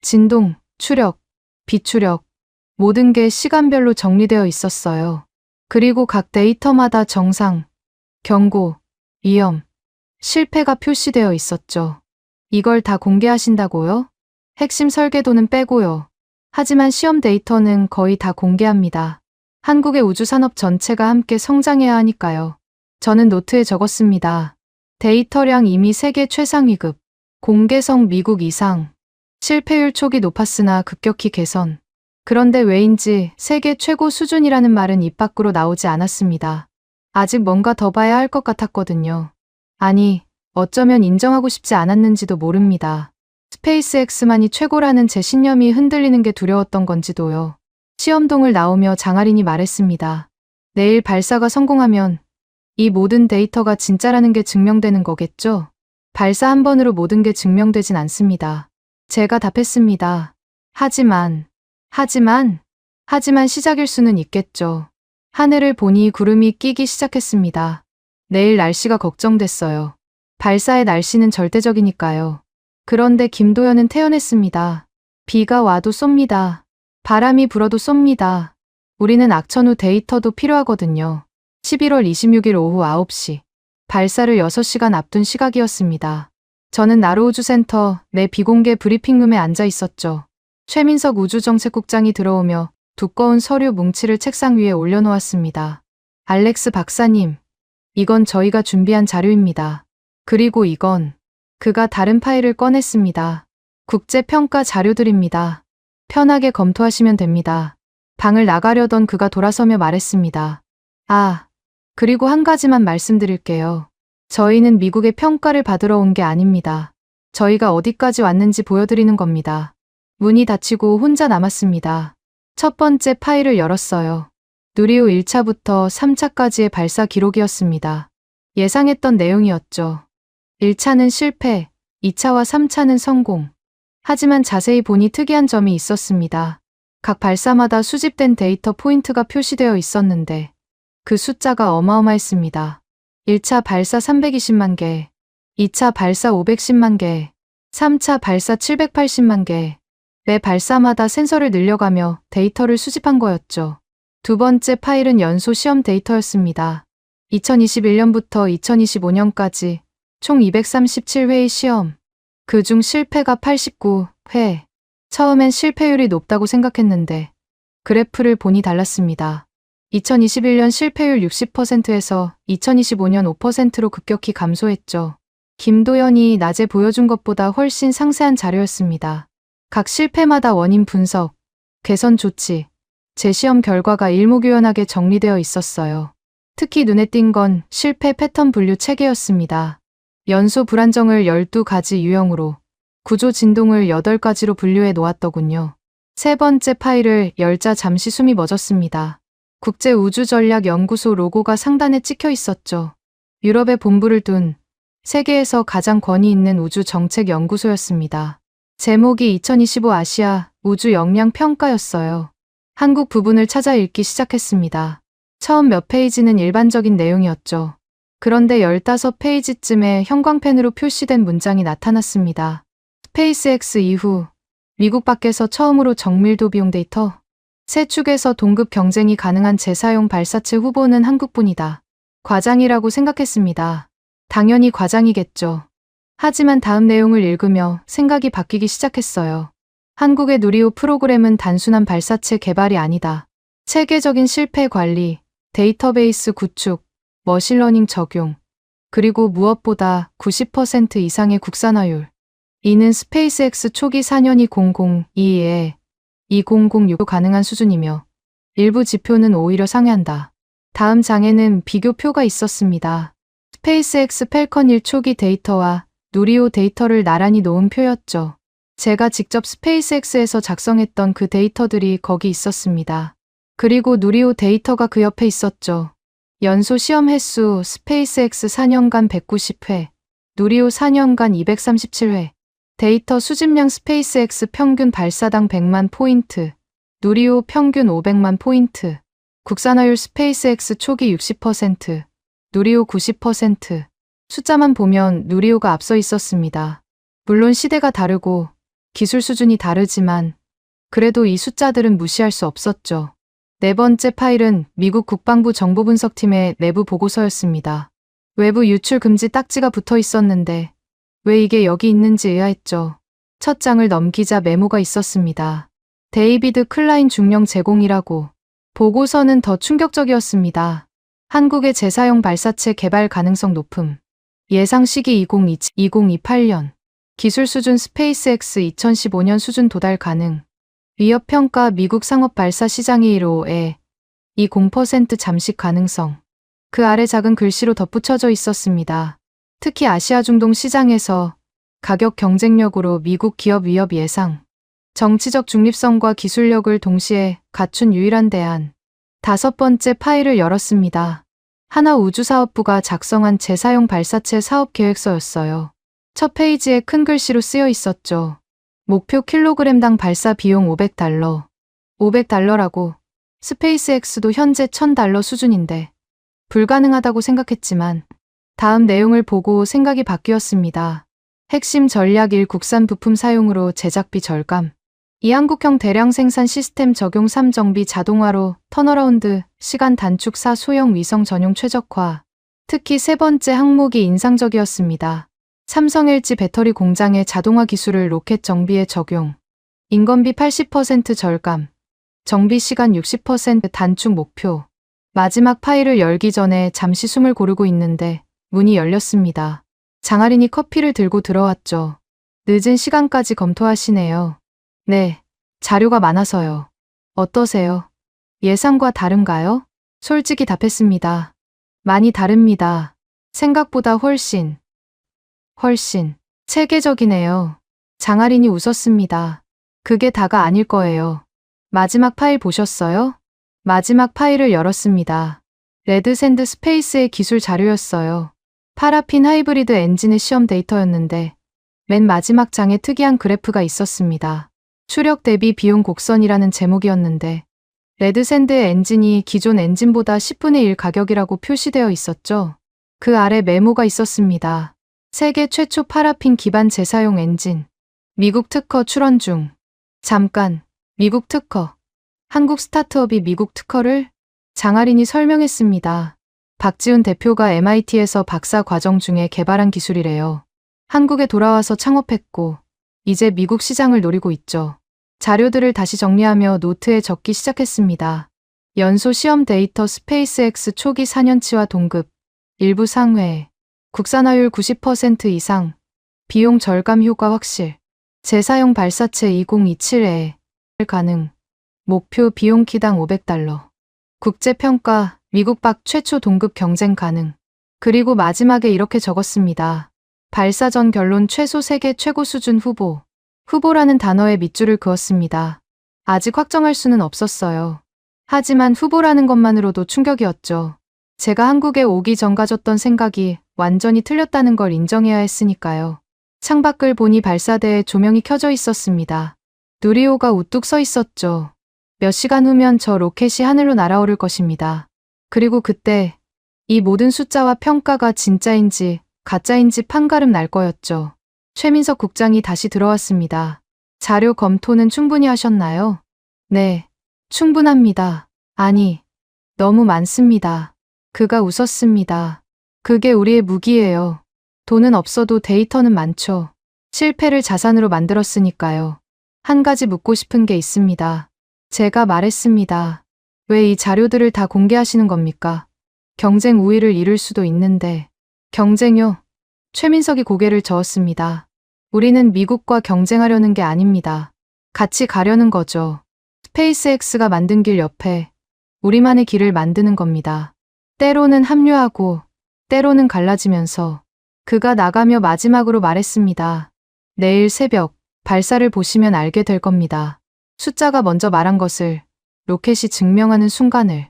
진동, 추력, 비추력, 모든 게 시간별로 정리되어 있었어요. 그리고 각 데이터마다 정상, 경고, 위험, 실패가 표시되어 있었죠. 이걸 다 공개하신다고요? 핵심 설계도는 빼고요. 하지만 시험 데이터는 거의 다 공개합니다. 한국의 우주산업 전체가 함께 성장해야 하니까요. 저는 노트에 적었습니다. 데이터량 이미 세계 최상위급, 공개성 미국 이상, 실패율 초기 높았으나 급격히 개선. 그런데 왜인지 세계 최고 수준이라는 말은 입 밖으로 나오지 않았습니다. 아직 뭔가 더 봐야 할 것 같았거든요. 아니, 어쩌면 인정하고 싶지 않았는지도 모릅니다. 스페이스X만이 최고라는 제 신념이 흔들리는 게 두려웠던 건지도요. 시험동을 나오며 장하린이 말했습니다. 내일 발사가 성공하면 이 모든 데이터가 진짜라는 게 증명되는 거겠죠? 발사 한 번으로 모든 게 증명되진 않습니다. 제가 답했습니다. 하지만 시작일 수는 있겠죠. 하늘을 보니 구름이 끼기 시작했습니다. 내일 날씨가 걱정됐어요. 발사의 날씨는 절대적이니까요. 그런데 김도연은 태연했습니다. 비가 와도 쏩니다. 바람이 불어도 쏩니다. 우리는 악천 후 데이터도 필요하거든요. 11월 26일 오후 9시. 발사를 6시간 앞둔 시각이었습니다. 저는 나로우주센터 내 비공개 브리핑룸에 앉아 있었죠. 최민석 우주정책국장이 들어오며 두꺼운 서류 뭉치를 책상 위에 올려놓았습니다. 알렉스 박사님, 이건 저희가 준비한 자료입니다. 그리고 이건 그가 다른 파일을 꺼냈습니다. 국제평가 자료들입니다. 편하게 검토하시면 됩니다. 방을 나가려던 그가 돌아서며 말했습니다. 아, 그리고 한 가지만 말씀드릴게요. 저희는 미국의 평가를 받으러 온 게 아닙니다. 저희가 어디까지 왔는지 보여드리는 겁니다. 문이 닫히고 혼자 남았습니다. 첫 번째 파일을 열었어요. 누리호 1차부터 3차까지의 발사 기록이었습니다. 예상했던 내용이었죠. 1차는 실패, 2차와 3차는 성공. 하지만 자세히 보니 특이한 점이 있었습니다. 각 발사마다 수집된 데이터 포인트가 표시되어 있었는데 그 숫자가 어마어마했습니다. 1차 발사 320만 개, 2차 발사 510만 개, 3차 발사 780만 개. 매 발사마다 센서를 늘려가며 데이터를 수집한 거였죠. 두 번째 파일은 연소 시험 데이터였습니다. 2021년부터 2025년까지 총 237회의 시험. 그중 실패가 89회. 처음엔 실패율이 높다고 생각했는데 그래프를 보니 달랐습니다. 2021년 실패율 60%에서 2025년 5%로 급격히 감소했죠. 김도연이 낮에 보여준 것보다 훨씬 상세한 자료였습니다. 각 실패마다 원인 분석, 개선 조치, 재시험 결과가 일목요연하게 정리되어 있었어요. 특히 눈에 띈 건 실패 패턴 분류 체계였습니다. 연소 불안정을 12가지 유형으로, 구조 진동을 8가지로 분류해 놓았더군요. 세 번째 파일을 열자 잠시 숨이 멎었습니다. 국제우주전략연구소 로고가 상단에 찍혀 있었죠. 유럽에 본부를 둔 세계에서 가장 권위 있는 우주정책연구소였습니다. 제목이 2025 아시아 우주 역량 평가였어요. 한국 부분을 찾아 읽기 시작했습니다. 처음 몇 페이지는 일반적인 내용이었죠. 그런데 15페이지쯤에 형광펜으로 표시된 문장이 나타났습니다. 스페이스X 이후 미국 밖에서 처음으로 정밀도 비용 데이터. 세 축에서 동급 경쟁이 가능한 재사용 발사체 후보는 한국뿐이다. 과장이라고 생각했습니다. 당연히 과장이겠죠. 하지만 다음 내용을 읽으며 생각이 바뀌기 시작했어요. 한국의 누리호 프로그램은 단순한 발사체 개발이 아니다. 체계적인 실패 관리, 데이터베이스 구축, 머신러닝 적용, 그리고 무엇보다 90% 이상의 국산화율. 이는 스페이스X 초기 4년 2002에 2006도 가능한 수준이며 일부 지표는 오히려 상회한다. 다음 장에는 비교표가 있었습니다. 스페이스X 펠컨 1 초기 데이터와 누리호 데이터를 나란히 놓은 표였죠. 제가 직접 스페이스X에서 작성했던 그 데이터들이 거기 있었습니다. 그리고 누리호 데이터가 그 옆에 있었죠. 연소 시험 횟수 스페이스X 4년간 190회, 누리호 4년간 237회, 데이터 수집량 스페이스X 평균 발사당 100만 포인트, 누리호 평균 500만 포인트, 국산화율 스페이스X 초기 60%, 누리호 90%. 숫자만 보면 누리호가 앞서 있었습니다. 물론 시대가 다르고 기술 수준이 다르지만 그래도 이 숫자들은 무시할 수 없었죠. 네 번째 파일은 미국 국방부 정보분석팀의 내부 보고서였습니다. 외부 유출 금지 딱지가 붙어 있었는데 왜 이게 여기 있는지 의아했죠. 첫 장을 넘기자 메모가 있었습니다. 데이비드 클라인 중령 제공이라고. 보고서는 더 충격적이었습니다. 한국의 재사용 발사체 개발 가능성 높음. 예상 시기 2028년. 기술 수준 스페이스X 2015년 수준 도달 가능. 위협평가 미국 상업 발사 시장이 1호에 20% 잠식 가능성. 그 아래 작은 글씨로 덧붙여져 있었습니다. 특히 아시아 중동 시장에서 가격 경쟁력으로 미국 기업 위협 예상. 정치적 중립성과 기술력을 동시에 갖춘 유일한 대안. 다섯 번째 파일을 열었습니다. 하나우주사업부가 작성한 재사용 발사체 사업 계획서였어요. 첫 페이지에 큰 글씨로 쓰여 있었죠. 목표 킬로그램당 발사 비용 $500. $500라고. 스페이스X도 현재 $1000 수준인데 불가능하다고 생각했지만 다음 내용을 보고 생각이 바뀌었습니다. 핵심 전략 1 국산 부품 사용으로 제작비 절감. 2 한국형 대량 생산 시스템 적용 3 정비 자동화로 턴어라운드 시간 단축 4 소형 위성 전용 최적화. 특히 세 번째 항목이 인상적이었습니다. 삼성 LG 배터리 공장의 자동화 기술을 로켓 정비에 적용. 인건비 80% 절감. 정비 시간 60% 단축 목표. 마지막 파일을 열기 전에 잠시 숨을 고르고 있는데 문이 열렸습니다. 장아린이 커피를 들고 들어왔죠. 늦은 시간까지 검토하시네요. 네, 자료가 많아서요. 어떠세요? 예상과 다른가요? 솔직히 답했습니다. 많이 다릅니다. 생각보다 훨씬 체계적이네요. 장아린이 웃었습니다. 그게 다가 아닐 거예요. 마지막 파일 보셨어요? 마지막 파일을 열었습니다. 레드샌드 스페이스의 기술 자료였어요. 파라핀 하이브리드 엔진의 시험 데이터였는데 맨 마지막 장에 특이한 그래프가 있었습니다. 추력 대비 비용 곡선이라는 제목이었는데 레드샌드의 엔진이 기존 엔진보다 10분의 1 가격이라고 표시되어 있었죠. 그 아래 메모가 있었습니다. 세계 최초 파라핀 기반 재사용 엔진. 미국 특허 출원 중. 잠깐, 미국 특허. 한국 스타트업이 미국 특허를? 장아린이 설명했습니다. 박지훈 대표가 MIT에서 박사 과정 중에 개발한 기술이래요. 한국에 돌아와서 창업했고 이제 미국 시장을 노리고 있죠. 자료들을 다시 정리하며 노트에 적기 시작했습니다. 연소 시험 데이터 스페이스X 초기 4년치와 동급. 일부 상회. 국산화율 90% 이상. 비용 절감 효과 확실. 재사용 발사체 2027에 가능. 목표 비용 키당 $500. 국제평가, 미국 밖 최초 동급 경쟁 가능. 그리고 마지막에 이렇게 적었습니다. 발사 전 결론 최소 세계 최고 수준 후보. 후보라는 단어에 밑줄을 그었습니다. 아직 확정할 수는 없었어요. 하지만 후보라는 것만으로도 충격이었죠. 제가 한국에 오기 전 가졌던 생각이 완전히 틀렸다는 걸 인정해야 했으니까요. 창밖을 보니 발사대에 조명이 켜져 있었습니다. 누리호가 우뚝 서 있었죠. 몇 시간 후면 저 로켓이 하늘로 날아오를 것입니다. 그리고 그때 이 모든 숫자와 평가가 진짜인지 가짜인지 판가름 날 거였죠. 최민석 국장이 다시 들어왔습니다. 자료 검토는 충분히 하셨나요? 네, 충분합니다. 아니, 너무 많습니다. 그가 웃었습니다. 그게 우리의 무기예요. 돈은 없어도 데이터는 많죠. 실패를 자산으로 만들었으니까요. 한 가지 묻고 싶은 게 있습니다. 제가 말했습니다. 왜 이 자료들을 다 공개하시는 겁니까? 경쟁 우위를 이룰 수도 있는데. 경쟁요? 최민석이 고개를 저었습니다. 우리는 미국과 경쟁하려는 게 아닙니다. 같이 가려는 거죠. 스페이스X가 만든 길 옆에 우리만의 길을 만드는 겁니다. 때로는 합류하고 때로는 갈라지면서 그가 나가며 마지막으로 말했습니다. 내일 새벽 발사를 보시면 알게 될 겁니다. 숫자가 먼저 말한 것을 로켓이 증명하는 순간을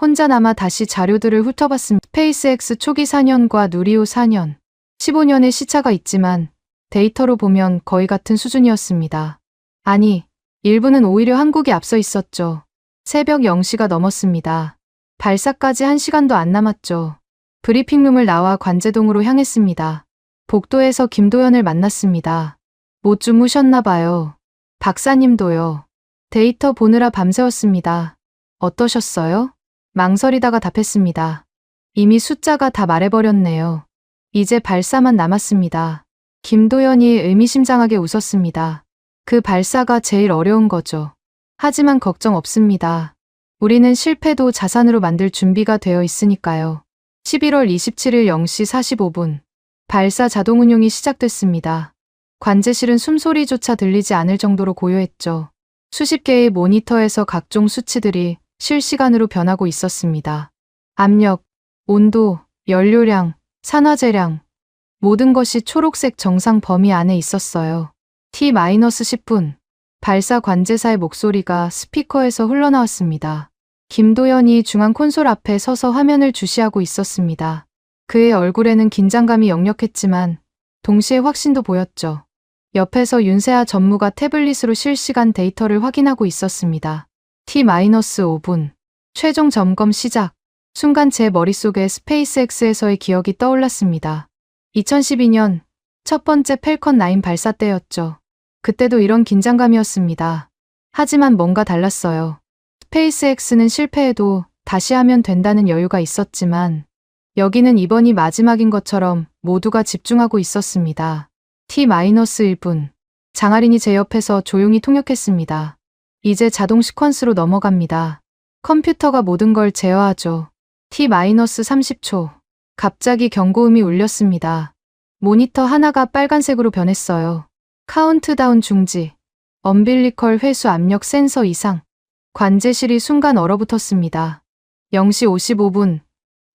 혼자 남아 다시 자료들을 훑어봤습니다. 스페이스X 초기 4년과 누리호 4년, 15년의 시차가 있지만 데이터로 보면 거의 같은 수준이었습니다. 아니, 일부는 오히려 한국이 앞서 있었죠. 새벽 0시가 넘었습니다. 발사까지 1시간도 안 남았죠. 브리핑룸을 나와 관제동으로 향했습니다. 복도에서 김도연을 만났습니다. 못 주무셨나 봐요. 박사님도요. 데이터 보느라 밤새웠습니다. 어떠셨어요? 망설이다가 답했습니다. 이미 숫자가 다 말해버렸네요. 이제 발사만 남았습니다. 김도연이 의미심장하게 웃었습니다. 그 발사가 제일 어려운 거죠. 하지만 걱정 없습니다. 우리는 실패도 자산으로 만들 준비가 되어 있으니까요. 11월 27일 0시 45분 발사 자동 운용이 시작됐습니다. 관제실은 숨소리조차 들리지 않을 정도로 고요했죠. 수십 개의 모니터에서 각종 수치들이 실시간으로 변하고 있었습니다. 압력, 온도, 연료량, 산화제량, 모든 것이 초록색 정상 범위 안에 있었어요. T-10분, 발사 관제사의 목소리가 스피커에서 흘러나왔습니다. 김도연이 중앙 콘솔 앞에 서서 화면을 주시하고 있었습니다. 그의 얼굴에는 긴장감이 역력했지만 동시에 확신도 보였죠. 옆에서 윤세아 전무가 태블릿으로 실시간 데이터를 확인하고 있었습니다. T-5분, 최종 점검 시작. 순간 제 머릿속에 스페이스X에서의 기억이 떠올랐습니다. 2012년 첫 번째 펠컨 9 발사 때였죠. 그때도 이런 긴장감이었습니다. 하지만 뭔가 달랐어요. 스페이스X는 실패해도 다시 하면 된다는 여유가 있었지만 여기는 이번이 마지막인 것처럼 모두가 집중하고 있었습니다. T-1분. 장아린이 제 옆에서 조용히 통역했습니다. 이제 자동 시퀀스로 넘어갑니다. 컴퓨터가 모든 걸 제어하죠. T-30초. 갑자기 경고음이 울렸습니다. 모니터 하나가 빨간색으로 변했어요. 카운트다운 중지. 엄빌리컬 회수 압력 센서 이상. 관제실이 순간 얼어붙었습니다. 0시 55분.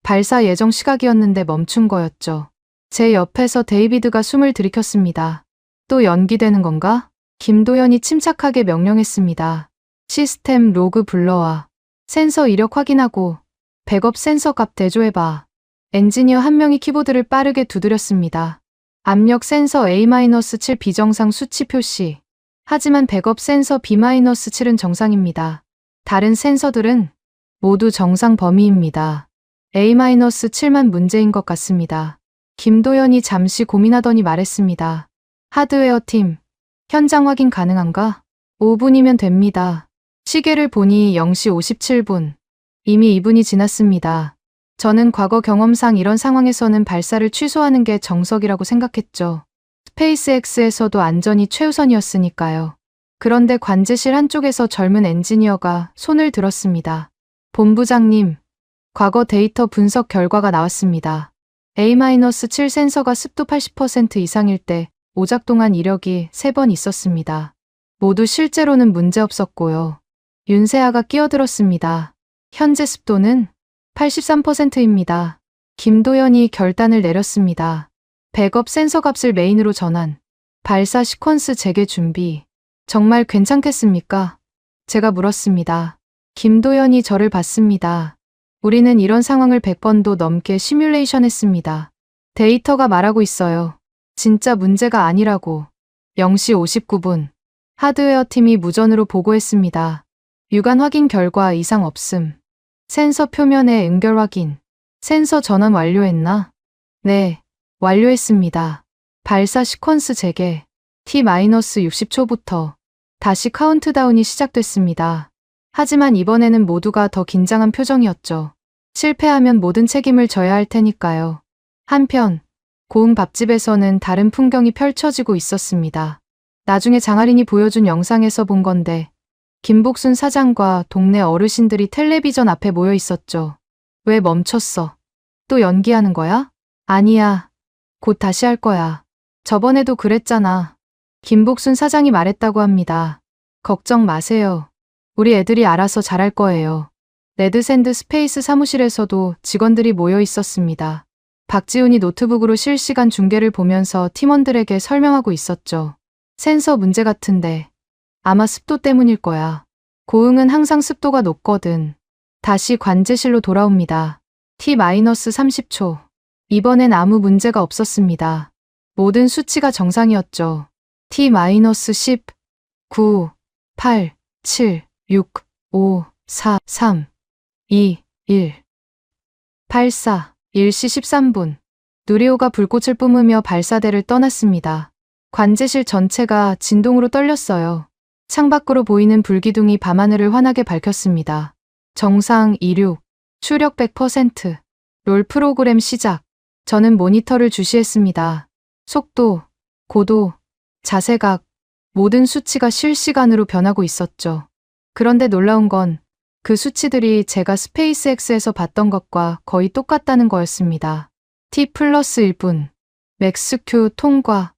발사 예정 시각이었는데 멈춘 거였죠. 제 옆에서 데이비드가 숨을 들이켰습니다. 또 연기되는 건가? 김도연이 침착하게 명령했습니다. 시스템 로그 불러와. 센서 이력 확인하고 백업 센서 값 대조해봐. 엔지니어 한 명이 키보드를 빠르게 두드렸습니다. 압력 센서 A-7 비정상 수치 표시. 하지만 백업 센서 B-7은 정상입니다. 다른 센서들은 모두 정상 범위입니다. A-7만 문제인 것 같습니다. 김도연이 잠시 고민하더니 말했습니다. 하드웨어 팀, 현장 확인 가능한가? 5분이면 됩니다. 시계를 보니 0시 57분. 이미 2분이 지났습니다. 저는 과거 경험상 이런 상황에서는 발사를 취소하는 게 정석이라고 생각했죠. 스페이스X에서도 안전이 최우선이었으니까요. 그런데 관제실 한쪽에서 젊은 엔지니어가 손을 들었습니다. 본부장님, 과거 데이터 분석 결과가 나왔습니다. A-7 센서가 습도 80% 이상일 때 오작동한 이력이 3번 있었습니다. 모두 실제로는 문제 없었고요. 윤세아가 끼어들었습니다. 현재 습도는 83%입니다. 김도연이 결단을 내렸습니다. 백업 센서 값을 메인으로 전환. 발사 시퀀스 재개 준비. 정말 괜찮겠습니까? 제가 물었습니다. 김도연이 저를 봤습니다. 우리는 이런 상황을 100번도 넘게 시뮬레이션 했습니다. 데이터가 말하고 있어요. 진짜 문제가 아니라고. 0시 59분. 하드웨어 팀이 무전으로 보고했습니다. 유관 확인 결과 이상 없음. 센서 표면의 응결 확인. 센서 전원 완료했나? 네, 완료했습니다. 발사 시퀀스 재개. T-60초부터 다시 카운트다운이 시작됐습니다. 하지만 이번에는 모두가 더 긴장한 표정이었죠. 실패하면 모든 책임을 져야 할 테니까요. 한편 고흥 밥집에서는 다른 풍경이 펼쳐지고 있었습니다. 나중에 장하린이 보여준 영상에서 본 건데 김복순 사장과 동네 어르신들이 텔레비전 앞에 모여 있었죠. 왜 멈췄어? 또 연기하는 거야? 아니야. 곧 다시 할 거야. 저번에도 그랬잖아. 김복순 사장이 말했다고 합니다. 걱정 마세요. 우리 애들이 알아서 잘할 거예요. 레드샌드 스페이스 사무실에서도 직원들이 모여 있었습니다. 박지훈이 노트북으로 실시간 중계를 보면서 팀원들에게 설명하고 있었죠. 센서 문제 같은데 아마 습도 때문일 거야. 고흥은 항상 습도가 높거든. 다시 관제실로 돌아옵니다. T-30초. 이번엔 아무 문제가 없었습니다. 모든 수치가 정상이었죠. T-10, 9, 8, 7, 6, 5, 4, 3, 2, 1. 발사, 1시 13분. 누리호가 불꽃을 뿜으며 발사대를 떠났습니다. 관제실 전체가 진동으로 떨렸어요. 창밖으로 보이는 불기둥이 밤하늘을 환하게 밝혔습니다. 정상 26, 추력 100%, 롤 프로그램 시작. 저는 모니터를 주시했습니다. 속도, 고도, 자세각, 모든 수치가 실시간으로 변하고 있었죠. 그런데 놀라운 건 그 수치들이 제가 스페이스X에서 봤던 것과 거의 똑같다는 거였습니다. T+1분, 맥스큐 통과,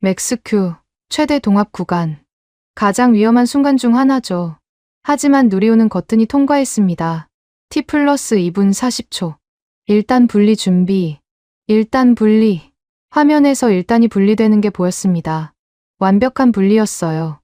맥스큐 최대 동압 구간. 가장 위험한 순간 중 하나죠. 하지만 누리호는 거뜬히 통과했습니다. T+2분 40초. 1단 분리 준비. 1단 분리. 화면에서 1단이 분리되는 게 보였습니다. 완벽한 분리였어요.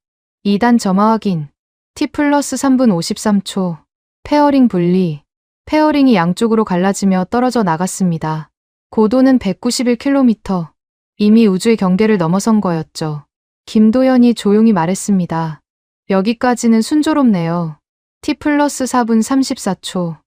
2단 점화 확인. T+3분 53초. 페어링 분리. 페어링이 양쪽으로 갈라지며 떨어져 나갔습니다. 고도는 191km. 이미 우주의 경계를 넘어선 거였죠. 김도연이 조용히 말했습니다. 여기까지는 순조롭네요. T+4분 34초.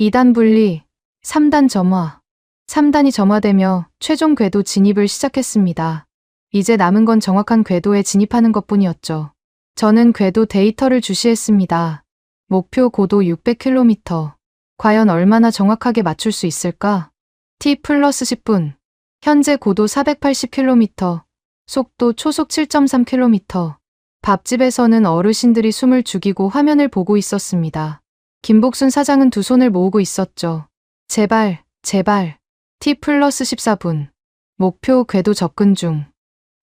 2단 분리, 3단 점화. 3단이 점화되며 최종 궤도 진입을 시작했습니다. 이제 남은 건 정확한 궤도에 진입하는 것뿐이었죠. 저는 궤도 데이터를 주시했습니다. 목표 고도 600km. 과연 얼마나 정확하게 맞출 수 있을까? T+10분. 현재 고도 480km. 속도 초속 7.3km. 밥집에서는 어르신들이 숨을 죽이고 화면을 보고 있었습니다. 김복순 사장은 두 손을 모으고 있었죠. 제발, 제발. T+14분. 목표 궤도 접근 중.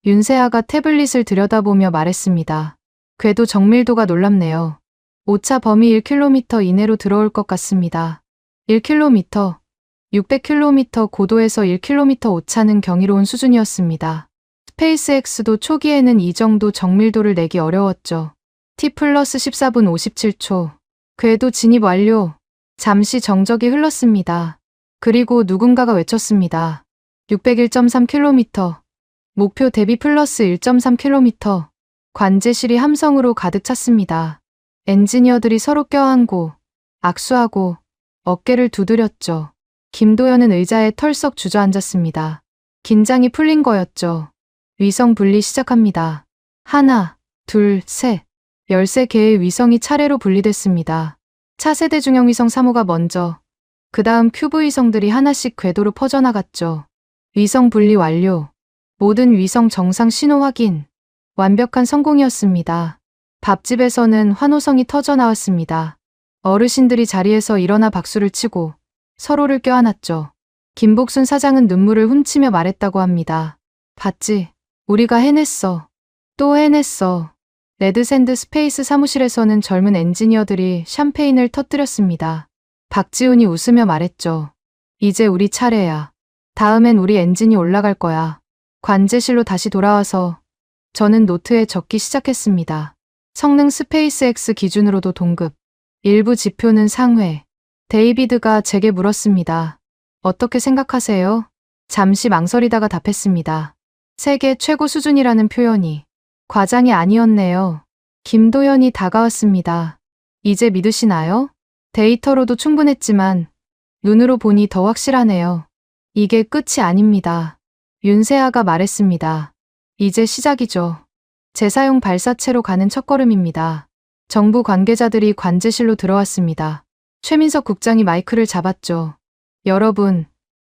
윤세아가 태블릿을 들여다보며 말했습니다. 궤도 정밀도가 놀랍네요. 오차 범위 1km 이내로 들어올 것 같습니다. 1km, 600km 고도에서 1km 오차는 경이로운 수준이었습니다. 스페이스X도 초기에는 이 정도 정밀도를 내기 어려웠죠. T+14분 57초. 궤도 진입 완료. 잠시 정적이 흘렀습니다. 그리고 누군가가 외쳤습니다. 601.3km. 목표 대비 플러스 1.3km. 관제실이 함성으로 가득 찼습니다. 엔지니어들이 서로 껴안고 악수하고 어깨를 두드렸죠. 김도연은 의자에 털썩 주저앉았습니다. 긴장이 풀린 거였죠. 위성 분리 시작합니다. 하나, 둘, 셋. 13개의 위성이 차례로 분리됐습니다. 차세대 중형 위성 3호가 먼저, 그 다음 큐브 위성들이 하나씩 궤도로 퍼져나갔죠. 위성 분리 완료. 모든 위성 정상 신호 확인. 완벽한 성공이었습니다. 밥집에서는 환호성이 터져 나왔습니다. 어르신들이 자리에서 일어나 박수를 치고 서로를 껴안았죠. 김복순 사장은 눈물을 훔치며 말했다고 합니다. 봤지? 우리가 해냈어. 또 해냈어. 레드샌드 스페이스 사무실에서는 젊은 엔지니어들이 샴페인을 터뜨렸습니다. 박지훈이 웃으며 말했죠. 이제 우리 차례야. 다음엔 우리 엔진이 올라갈 거야. 관제실로 다시 돌아와서 저는 노트에 적기 시작했습니다. 성능 스페이스X 기준으로도 동급. 일부 지표는 상회. 데이비드가 제게 물었습니다. 어떻게 생각하세요? 잠시 망설이다가 답했습니다. 세계 최고 수준이라는 표현이 과장이 아니었네요. 김도연이 다가왔습니다. 이제 믿으시나요? 데이터로도 충분했지만 눈으로 보니 더 확실하네요. 이게 끝이 아닙니다. 윤세아가 말했습니다. 이제 시작이죠. 재사용 발사체로 가는 첫걸음입니다. 정부 관계자들이 관제실로 들어왔습니다. 최민석 국장이 마이크를 잡았죠. 여러분,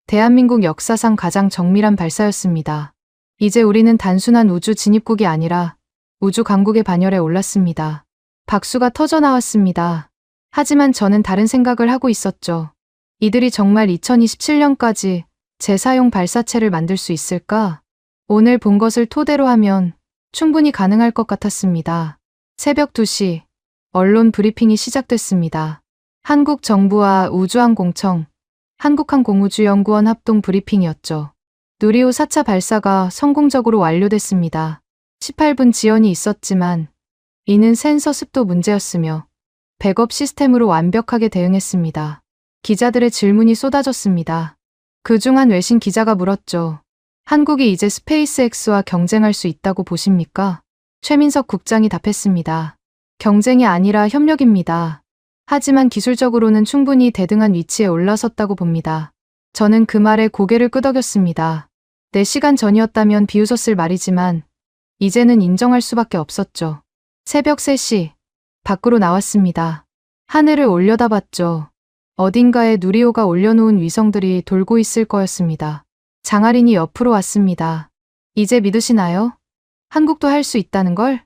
대한민국 역사상 가장 정밀한 발사였습니다. 이제 우리는 단순한 우주 진입국이 아니라 우주 강국의 반열에 올랐습니다. 박수가 터져 나왔습니다. 하지만 저는 다른 생각을 하고 있었죠. 이들이 정말 2027년까지 재사용 발사체를 만들 수 있을까? 오늘 본 것을 토대로 하면 충분히 가능할 것 같았습니다. 새벽 2시, 언론 브리핑이 시작됐습니다. 한국 정부와 우주항공청, 한국항공우주연구원 합동 브리핑이었죠. 누리호 4차 발사가 성공적으로 완료됐습니다. 18분 지연이 있었지만 이는 센서 습도 문제였으며 백업 시스템으로 완벽하게 대응했습니다. 기자들의 질문이 쏟아졌습니다. 그중 한 외신 기자가 물었죠. 한국이 이제 스페이스X와 경쟁할 수 있다고 보십니까? 최민석 국장이 답했습니다. 경쟁이 아니라 협력입니다. 하지만 기술적으로는 충분히 대등한 위치에 올라섰다고 봅니다. 저는 그 말에 고개를 끄덕였습니다. 4시간 전이었다면 비웃었을 말이지만 이제는 인정할 수밖에 없었죠. 새벽 3시, 밖으로 나왔습니다. 하늘을 올려다봤죠. 어딘가에 누리호가 올려놓은 위성들이 돌고 있을 거였습니다. 장하린이 옆으로 왔습니다. 이제 믿으시나요? 한국도 할 수 있다는 걸?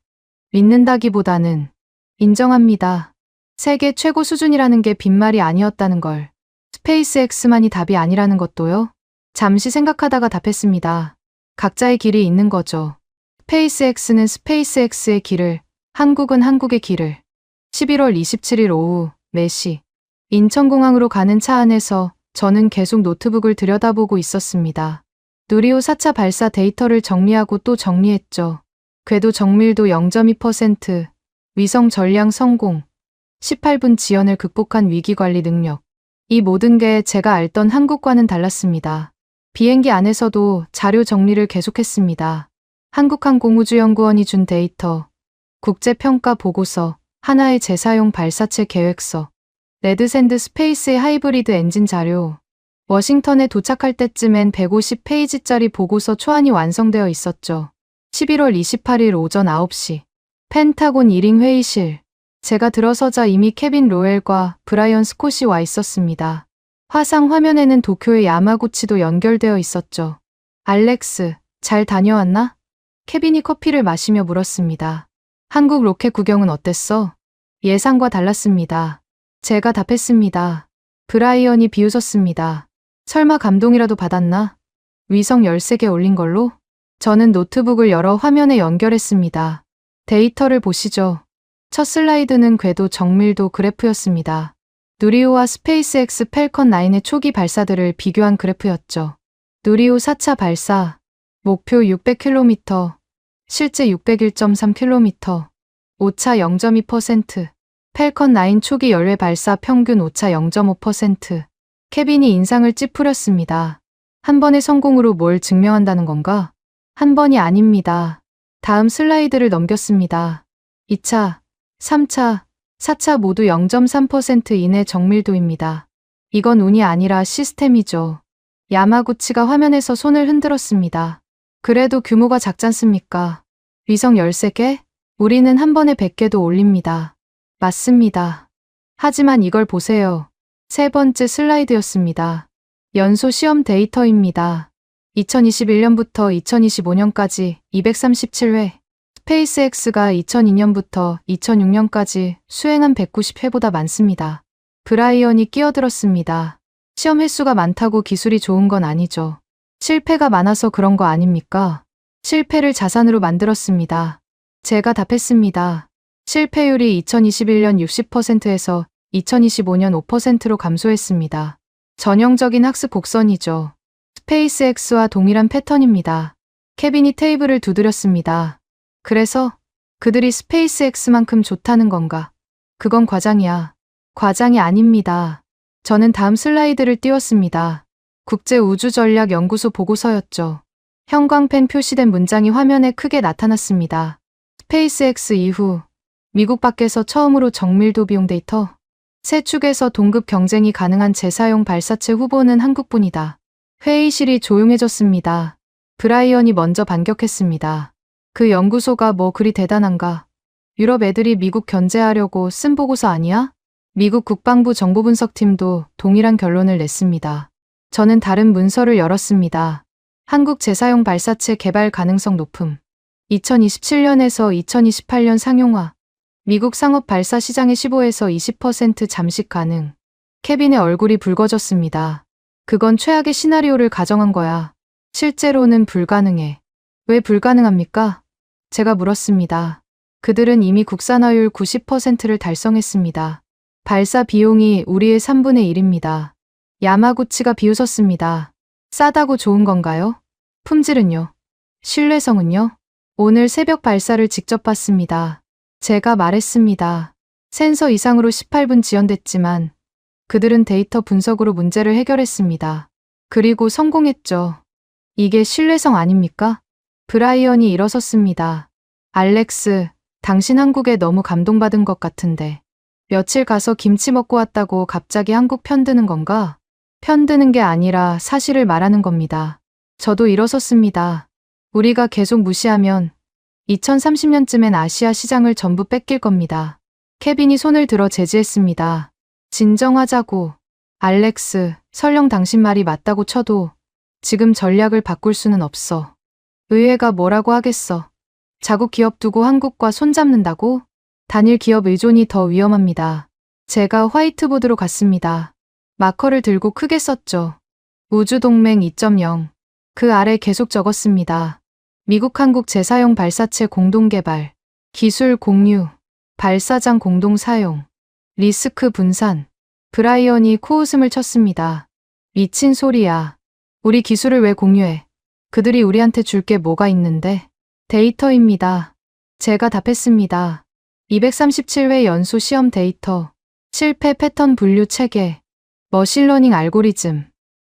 믿는다기보다는 인정합니다. 세계 최고 수준이라는 게 빈말이 아니었다는 걸. 스페이스X만이 답이 아니라는 것도요? 잠시 생각하다가 답했습니다. 각자의 길이 있는 거죠. 스페이스X는 스페이스X의 길을, 한국은 한국의 길을. 11월 27일 오후 4시. 인천공항으로 가는 차 안에서 저는 계속 노트북을 들여다보고 있었습니다. 누리호 4차 발사 데이터를 정리하고 또 정리했죠. 궤도 정밀도 0.2%, 위성 전량 성공, 18분 지연을 극복한 위기관리 능력. 이 모든 게 제가 알던 한국과는 달랐습니다. 비행기 안에서도 자료 정리를 계속했습니다. 한국항공우주연구원이 준 데이터, 국제평가 보고서, 하나의 재사용 발사체 계획서, 레드샌드 스페이스의 하이브리드 엔진 자료. 워싱턴에 도착할 때쯤엔 150페이지짜리 보고서 초안이 완성되어 있었죠. 11월 28일 오전 9시. 펜타곤 1인 회의실. 제가 들어서자 이미 케빈 로엘과 브라이언 스콧이 와 있었습니다. 화상 화면에는 도쿄의 야마구치도 연결되어 있었죠. 알렉스, 잘 다녀왔나? 케빈이 커피를 마시며 물었습니다. 한국 로켓 구경은 어땠어? 예상과 달랐습니다. 제가 답했습니다. 브라이언이 비웃었습니다. 설마 감동이라도 받았나? 위성 13개 올린 걸로? 저는 노트북을 열어 화면에 연결했습니다. 데이터를 보시죠. 첫 슬라이드는 궤도 정밀도 그래프였습니다. 누리호와 스페이스X 펠컨 9의 초기 발사들을 비교한 그래프였죠. 누리호 4차 발사, 목표 600km, 실제 601.3km, 오차 0.2%, 펠컨 9 초기 열외 발사 평균 오차 0.5%. 케빈이 인상을 찌푸렸습니다. 한 번의 성공으로 뭘 증명한다는 건가? 한 번이 아닙니다. 다음 슬라이드를 넘겼습니다. 2차, 3차, 4차 모두 0.3% 이내 정밀도입니다. 이건 운이 아니라 시스템이죠. 야마구치가 화면에서 손을 흔들었습니다. 그래도 규모가 작잖습니까? 위성 13개? 우리는 한 번에 100개도 올립니다. 맞습니다. 하지만 이걸 보세요. 세 번째 슬라이드였습니다. 연소 시험 데이터입니다. 2021년부터 2025년까지 237회, 스페이스X가 2002년부터 2006년까지 수행한 190회보다 많습니다. 브라이언이 끼어들었습니다. 시험 횟수가 많다고 기술이 좋은 건 아니죠. 실패가 많아서 그런 거 아닙니까? 실패를 자산으로 만들었습니다. 제가 답했습니다. 실패율이 2021년 60%에서 2025년 5%로 감소했습니다. 전형적인 학습 곡선이죠. 스페이스X와 동일한 패턴입니다. 케빈이 테이블을 두드렸습니다. 그래서 그들이 스페이스X만큼 좋다는 건가? 그건 과장이야. 과장이 아닙니다. 저는 다음 슬라이드를 띄웠습니다. 국제우주전략연구소 보고서였죠. 형광펜 표시된 문장이 화면에 크게 나타났습니다. 스페이스X 이후 미국 밖에서 처음으로 정밀도 비용 데이터. 세 축에서 동급 경쟁이 가능한 재사용 발사체 후보는 한국뿐이다. 회의실이 조용해졌습니다. 브라이언이 먼저 반격했습니다. 그 연구소가 뭐 그리 대단한가? 유럽 애들이 미국 견제하려고 쓴 보고서 아니야? 미국 국방부 정보분석팀도 동일한 결론을 냈습니다. 저는 다른 문서를 열었습니다. 한국 재사용 발사체 개발 가능성 높음. 2027년에서 2028년 상용화. 미국 상업 발사 시장의 15에서 20% 잠식 가능. 케빈의 얼굴이 붉어졌습니다. 그건 최악의 시나리오를 가정한 거야. 실제로는 불가능해. 왜 불가능합니까? 제가 물었습니다. 그들은 이미 국산화율 90%를 달성했습니다. 발사 비용이 우리의 3분의 1입니다. 야마구치가 비웃었습니다. 싸다고 좋은 건가요? 품질은요? 신뢰성은요? 오늘 새벽 발사를 직접 봤습니다. 제가 말했습니다. 센서 이상으로 18분 지연됐지만 그들은 데이터 분석으로 문제를 해결했습니다. 그리고 성공했죠. 이게 신뢰성 아닙니까? 브라이언이 일어섰습니다. 알렉스, 당신 한국에 너무 감동받은 것 같은데. 며칠 가서 김치 먹고 왔다고 갑자기 한국 편드는 건가? 편드는 게 아니라 사실을 말하는 겁니다. 저도 일어섰습니다. 우리가 계속 무시하면 2030년쯤엔 아시아 시장을 전부 뺏길 겁니다. 케빈이 손을 들어 제지했습니다. 진정하자고. 알렉스, 설령 당신 말이 맞다고 쳐도 지금 전략을 바꿀 수는 없어. 의회가 뭐라고 하겠어. 자국 기업 두고 한국과 손잡는다고? 단일 기업 의존이 더 위험합니다. 제가 화이트보드로 갔습니다. 마커를 들고 크게 썼죠. 우주동맹 2.0. 그 아래 계속 적었습니다. 미국 한국 재사용 발사체 공동개발, 기술 공유, 발사장 공동 사용, 리스크 분산. 브라이언이 코웃음을 쳤습니다. 미친 소리야. 우리 기술을 왜 공유해? 그들이 우리한테 줄 게 뭐가 있는데? 데이터입니다. 제가 답했습니다. 237회 연소 시험 데이터, 실패 패턴 분류 체계, 머신러닝 알고리즘,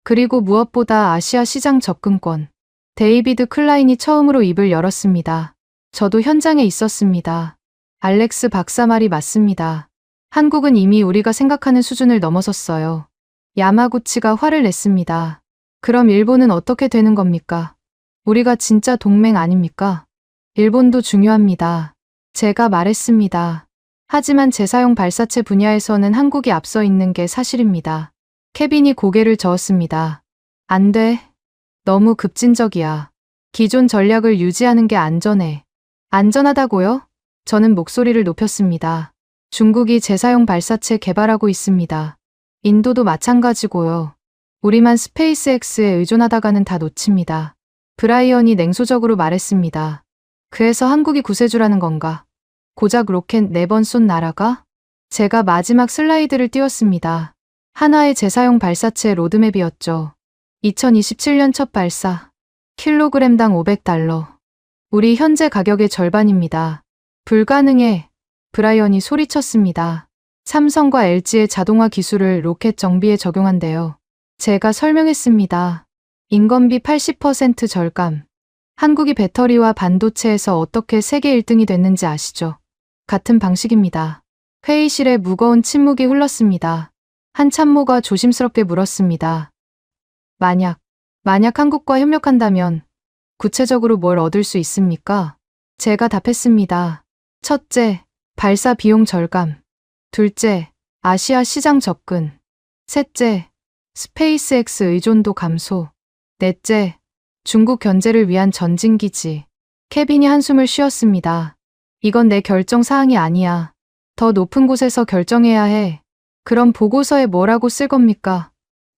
그리고 무엇보다 아시아 시장 접근권. 데이비드 클라인이 처음으로 입을 열었습니다. 저도 현장에 있었습니다. 알렉스 박사 말이 맞습니다. 한국은 이미 우리가 생각하는 수준을 넘어섰어요. 야마구치가 화를 냈습니다. 그럼 일본은 어떻게 되는 겁니까? 우리가 진짜 동맹 아닙니까? 일본도 중요합니다. 제가 말했습니다. 하지만 재사용 발사체 분야에서는 한국이 앞서 있는 게 사실입니다. 케빈이 고개를 저었습니다. 안 돼. 너무 급진적이야. 기존 전략을 유지하는 게 안전해. 안전하다고요? 저는 목소리를 높였습니다. 중국이 재사용 발사체 개발하고 있습니다. 인도도 마찬가지고요. 우리만 스페이스X에 의존하다가는 다 놓칩니다. 브라이언이 냉소적으로 말했습니다. 그래서 한국이 구세주라는 건가? 고작 로켓 4번 쏜 나라가? 제가 마지막 슬라이드를 띄웠습니다. 하나의 재사용 발사체 로드맵이었죠. 2027년 첫 발사. 킬로그램당 $500. 우리 현재 가격의 절반입니다. 불가능해. 브라이언이 소리쳤습니다. 삼성과 LG의 자동화 기술을 로켓 정비에 적용한대요. 제가 설명했습니다. 인건비 80% 절감. 한국이 배터리와 반도체에서 어떻게 세계 1등이 됐는지 아시죠? 같은 방식입니다. 회의실에 무거운 침묵이 흘렀습니다. 한 참모가 조심스럽게 물었습니다. 만약 한국과 협력한다면 구체적으로 뭘 얻을 수 있습니까? 제가 답했습니다. 첫째, 발사 비용 절감. 둘째, 아시아 시장 접근. 셋째, 스페이스X 의존도 감소. 넷째, 중국 견제를 위한 전진기지. 케빈이 한숨을 쉬었습니다. 이건 내 결정 사항이 아니야. 더 높은 곳에서 결정해야 해. 그럼 보고서에 뭐라고 쓸 겁니까?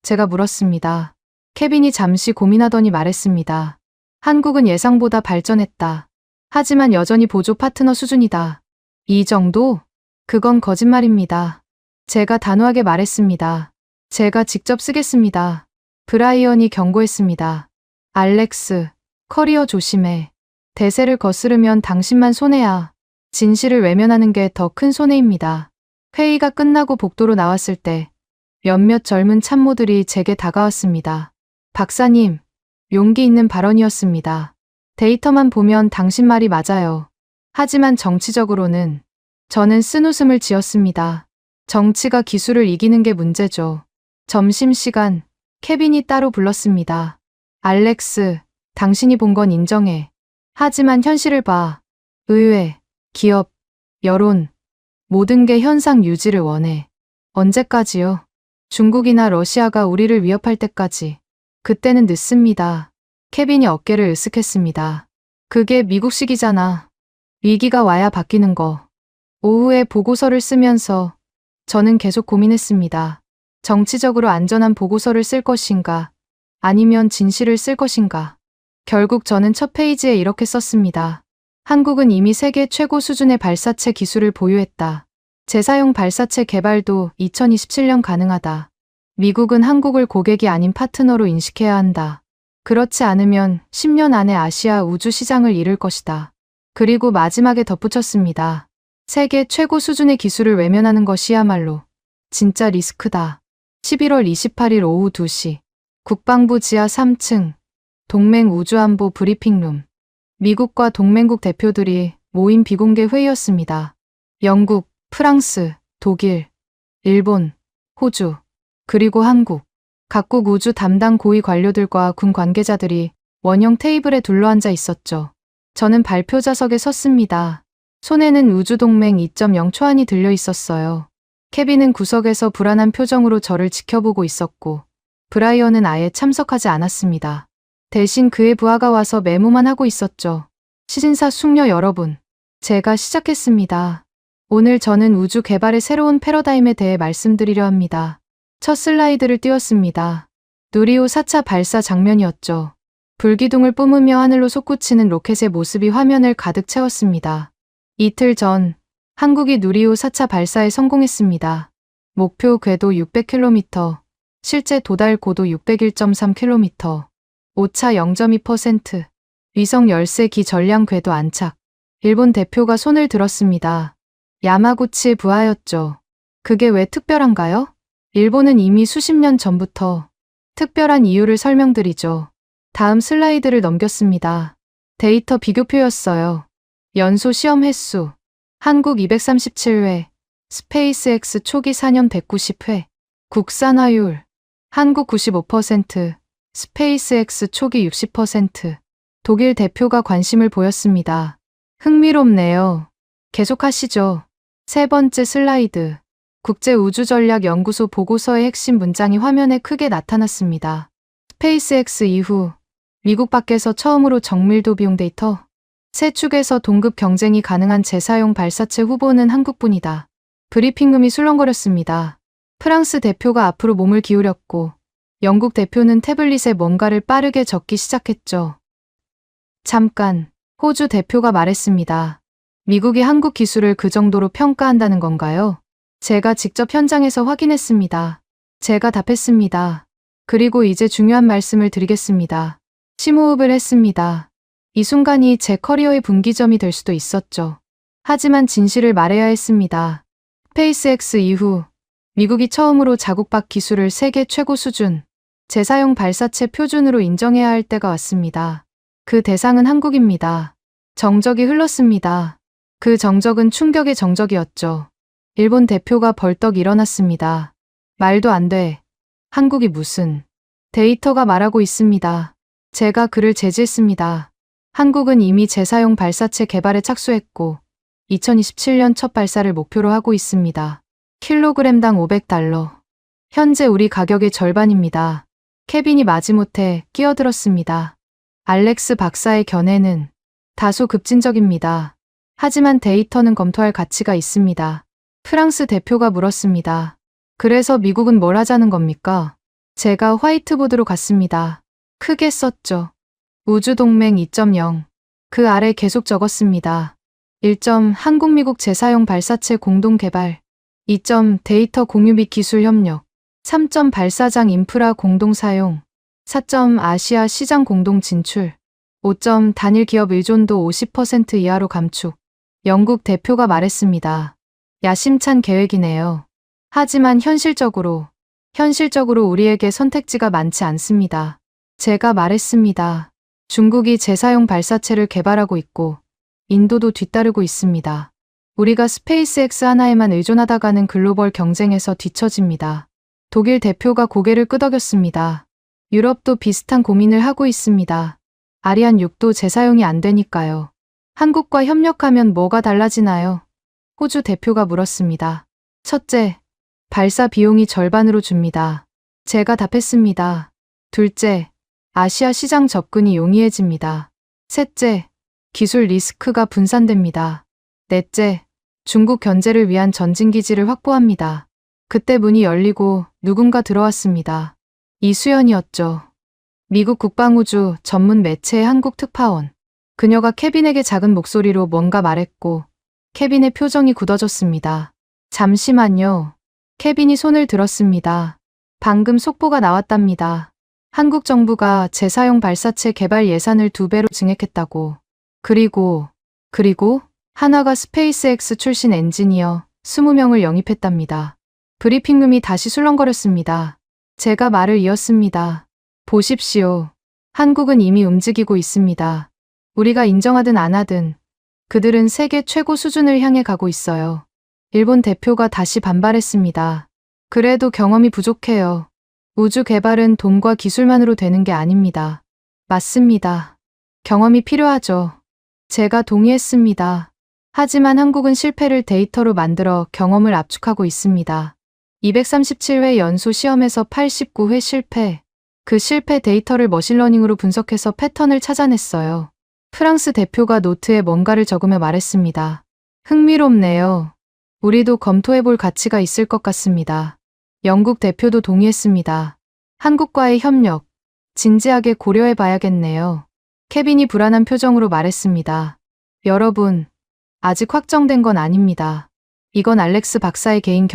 제가 물었습니다. 케빈이 잠시 고민하더니 말했습니다. 한국은 예상보다 발전했다. 하지만 여전히 보조 파트너 수준이다. 이 정도? 그건 거짓말입니다. 제가 단호하게 말했습니다. 제가 직접 쓰겠습니다. 브라이언이 경고했습니다. 알렉스, 커리어 조심해. 대세를 거스르면 당신만 손해야. 진실을 외면하는 게 더 큰 손해입니다. 회의가 끝나고 복도로 나왔을 때 몇몇 젊은 참모들이 제게 다가왔습니다. 박사님, 용기 있는 발언이었습니다. 데이터만 보면 당신 말이 맞아요. 하지만 정치적으로는 저는 쓴웃음을 지었습니다. 정치가 기술을 이기는 게 문제죠. 점심시간, 케빈이 따로 불렀습니다. 알렉스, 당신이 본 건 인정해. 하지만 현실을 봐. 의회, 기업, 여론, 모든 게 현상 유지를 원해. 언제까지요? 중국이나 러시아가 우리를 위협할 때까지. 그때는 늦습니다. 케빈이 어깨를 으쓱했습니다. 그게 미국식이잖아. 위기가 와야 바뀌는 거. 오후에 보고서를 쓰면서 저는 계속 고민했습니다. 정치적으로 안전한 보고서를 쓸 것인가, 아니면 진실을 쓸 것인가. 결국 저는 첫 페이지에 이렇게 썼습니다. 한국은 이미 세계 최고 수준의 발사체 기술을 보유했다. 재사용 발사체 개발도 2027년 가능하다. 미국은 한국을 고객이 아닌 파트너로 인식해야 한다. 그렇지 않으면 10년 안에 아시아 우주 시장을 잃을 것이다. 그리고 마지막에 덧붙였습니다. 세계 최고 수준의 기술을 외면하는 것이야말로 진짜 리스크다. 11월 28일 오후 2시 국방부 지하 3층 동맹 우주안보 브리핑룸. 미국과 동맹국 대표들이 모인 비공개 회의였습니다. 영국, 프랑스, 독일, 일본, 호주, 그리고 한국. 각국 우주 담당 고위 관료들과 군 관계자들이 원형 테이블에 둘러앉아 있었죠. 저는 발표 좌석에 섰습니다. 손에는 우주동맹 2.0 초안이 들려 있었어요. 케빈은 구석에서 불안한 표정으로 저를 지켜보고 있었고, 브라이언은 아예 참석하지 않았습니다. 대신 그의 부하가 와서 메모만 하고 있었죠. 시신사 숙녀 여러분, 제가 시작했습니다. 오늘 저는 우주 개발의 새로운 패러다임에 대해 말씀드리려 합니다. 첫 슬라이드를 띄웠습니다. 누리호 4차 발사 장면이었죠. 불기둥을 뿜으며 하늘로 솟구치는 로켓의 모습이 화면을 가득 채웠습니다. 이틀 전, 한국이 누리호 4차 발사에 성공했습니다. 목표 궤도 600km, 실제 도달 고도 601.3km, 오차 0.2%, 위성 열세기 전량 궤도 안착. 일본 대표가 손을 들었습니다. 야마구치의 부하였죠. 그게 왜 특별한가요? 일본은 이미 수십 년 전부터 특별한 이유를 설명드리죠. 다음 슬라이드를 넘겼습니다. 데이터 비교표였어요. 연소 시험 횟수. 한국 237회, 스페이스X 초기 4년 190회, 국산화율. 한국 95%, 스페이스X 초기 60%. 독일 대표가 관심을 보였습니다. 흥미롭네요. 계속하시죠. 세 번째 슬라이드. 국제우주전략연구소 보고서의 핵심 문장이 화면에 크게 나타났습니다. 스페이스X 이후 미국 밖에서 처음으로 정밀도 비용 데이터. 세 축에서 동급 경쟁이 가능한 재사용 발사체 후보는 한국뿐이다. 브리핑룸이 술렁거렸습니다. 프랑스 대표가 앞으로 몸을 기울였고 영국 대표는 태블릿에 뭔가를 빠르게 적기 시작했죠. 잠깐, 호주 대표가 말했습니다. 미국이 한국 기술을 그 정도로 평가한다는 건가요? 제가 직접 현장에서 확인했습니다. 제가 답했습니다. 그리고 이제 중요한 말씀을 드리겠습니다. 심호흡을 했습니다. 이 순간이 제 커리어의 분기점이 될 수도 있었죠. 하지만 진실을 말해야 했습니다. 스페이스X 이후 미국이 처음으로 자국박 기술을 세계 최고 수준, 재사용 발사체 표준으로 인정해야 할 때가 왔습니다. 그 대상은 한국입니다. 정적이 흘렀습니다. 그 정적은 충격의 정적이었죠. 일본 대표가 벌떡 일어났습니다. 말도 안 돼. 한국이 무슨. 데이터가 말하고 있습니다. 제가 그를 제지했습니다. 한국은 이미 재사용 발사체 개발에 착수했고 2027년 첫 발사를 목표로 하고 있습니다. 킬로그램당 $500. 현재 우리 가격의 절반입니다. 케빈이 마지못해 끼어들었습니다. 알렉스 박사의 견해는 다소 급진적입니다. 하지만 데이터는 검토할 가치가 있습니다. 프랑스 대표가 물었습니다. 그래서 미국은 뭘 하자는 겁니까? 제가 화이트보드로 갔습니다. 크게 썼죠. 우주동맹 2.0. 그 아래 계속 적었습니다. 1점 한국-미국 재사용 발사체 공동 개발, 2점 데이터 공유 및 기술 협력, 3점 발사장 인프라 공동 사용, 4점 아시아 시장 공동 진출, 5점 단일 기업 의존도 50% 이하로 감축. 영국 대표가 말했습니다. 야심찬 계획이네요. 하지만 현실적으로 우리에게 선택지가 많지 않습니다. 제가 말했습니다. 중국이 재사용 발사체를 개발하고 있고 인도도 뒤따르고 있습니다. 우리가 스페이스X 하나에만 의존하다가는 글로벌 경쟁에서 뒤처집니다. 독일 대표가 고개를 끄덕였습니다. 유럽도 비슷한 고민을 하고 있습니다. 아리안 6도 재사용이 안 되니까요. 한국과 협력하면 뭐가 달라지나요? 호주 대표가 물었습니다. 첫째, 발사 비용이 절반으로 줍니다. 제가 답했습니다. 둘째, 아시아 시장 접근이 용이해집니다. 셋째, 기술 리스크가 분산됩니다. 넷째, 중국 견제를 위한 전진기지를 확보합니다. 그때 문이 열리고 누군가 들어왔습니다. 이수연이었죠. 미국 국방우주 전문 매체의 한국 특파원. 그녀가 케빈에게 작은 목소리로 뭔가 말했고 케빈의 표정이 굳어졌습니다. 잠시만요. 케빈이 손을 들었습니다. 방금 속보가 나왔답니다. 한국 정부가 재사용 발사체 개발 예산을 2배로 증액했다고. 그리고 하나가 스페이스X 출신 엔지니어 20명을 영입했답니다. 브리핑룸이 다시 술렁거렸습니다. 제가 말을 이었습니다. 보십시오. 한국은 이미 움직이고 있습니다. 우리가 인정하든 안 하든 그들은 세계 최고 수준을 향해 가고 있어요. 일본 대표가 다시 반발했습니다. 그래도 경험이 부족해요. 우주 개발은 돈과 기술만으로 되는 게 아닙니다. 맞습니다. 경험이 필요하죠. 제가 동의했습니다. 하지만 한국은 실패를 데이터로 만들어 경험을 압축하고 있습니다. 237회 연소 시험에서 89회 실패. 그 실패 데이터를 머신러닝으로 분석해서 패턴을 찾아냈어요. 프랑스 대표가 노트에 뭔가를 적으며 말했습니다. 흥미롭네요. 우리도 검토해볼 가치가 있을 것 같습니다. 영국 대표도 동의했습니다. 한국과의 협력, 진지하게 고려해봐야겠네요. 케빈이 불안한 표정으로 말했습니다. 여러분, 아직 확정된 건 아닙니다. 이건 알렉스 박사의 개인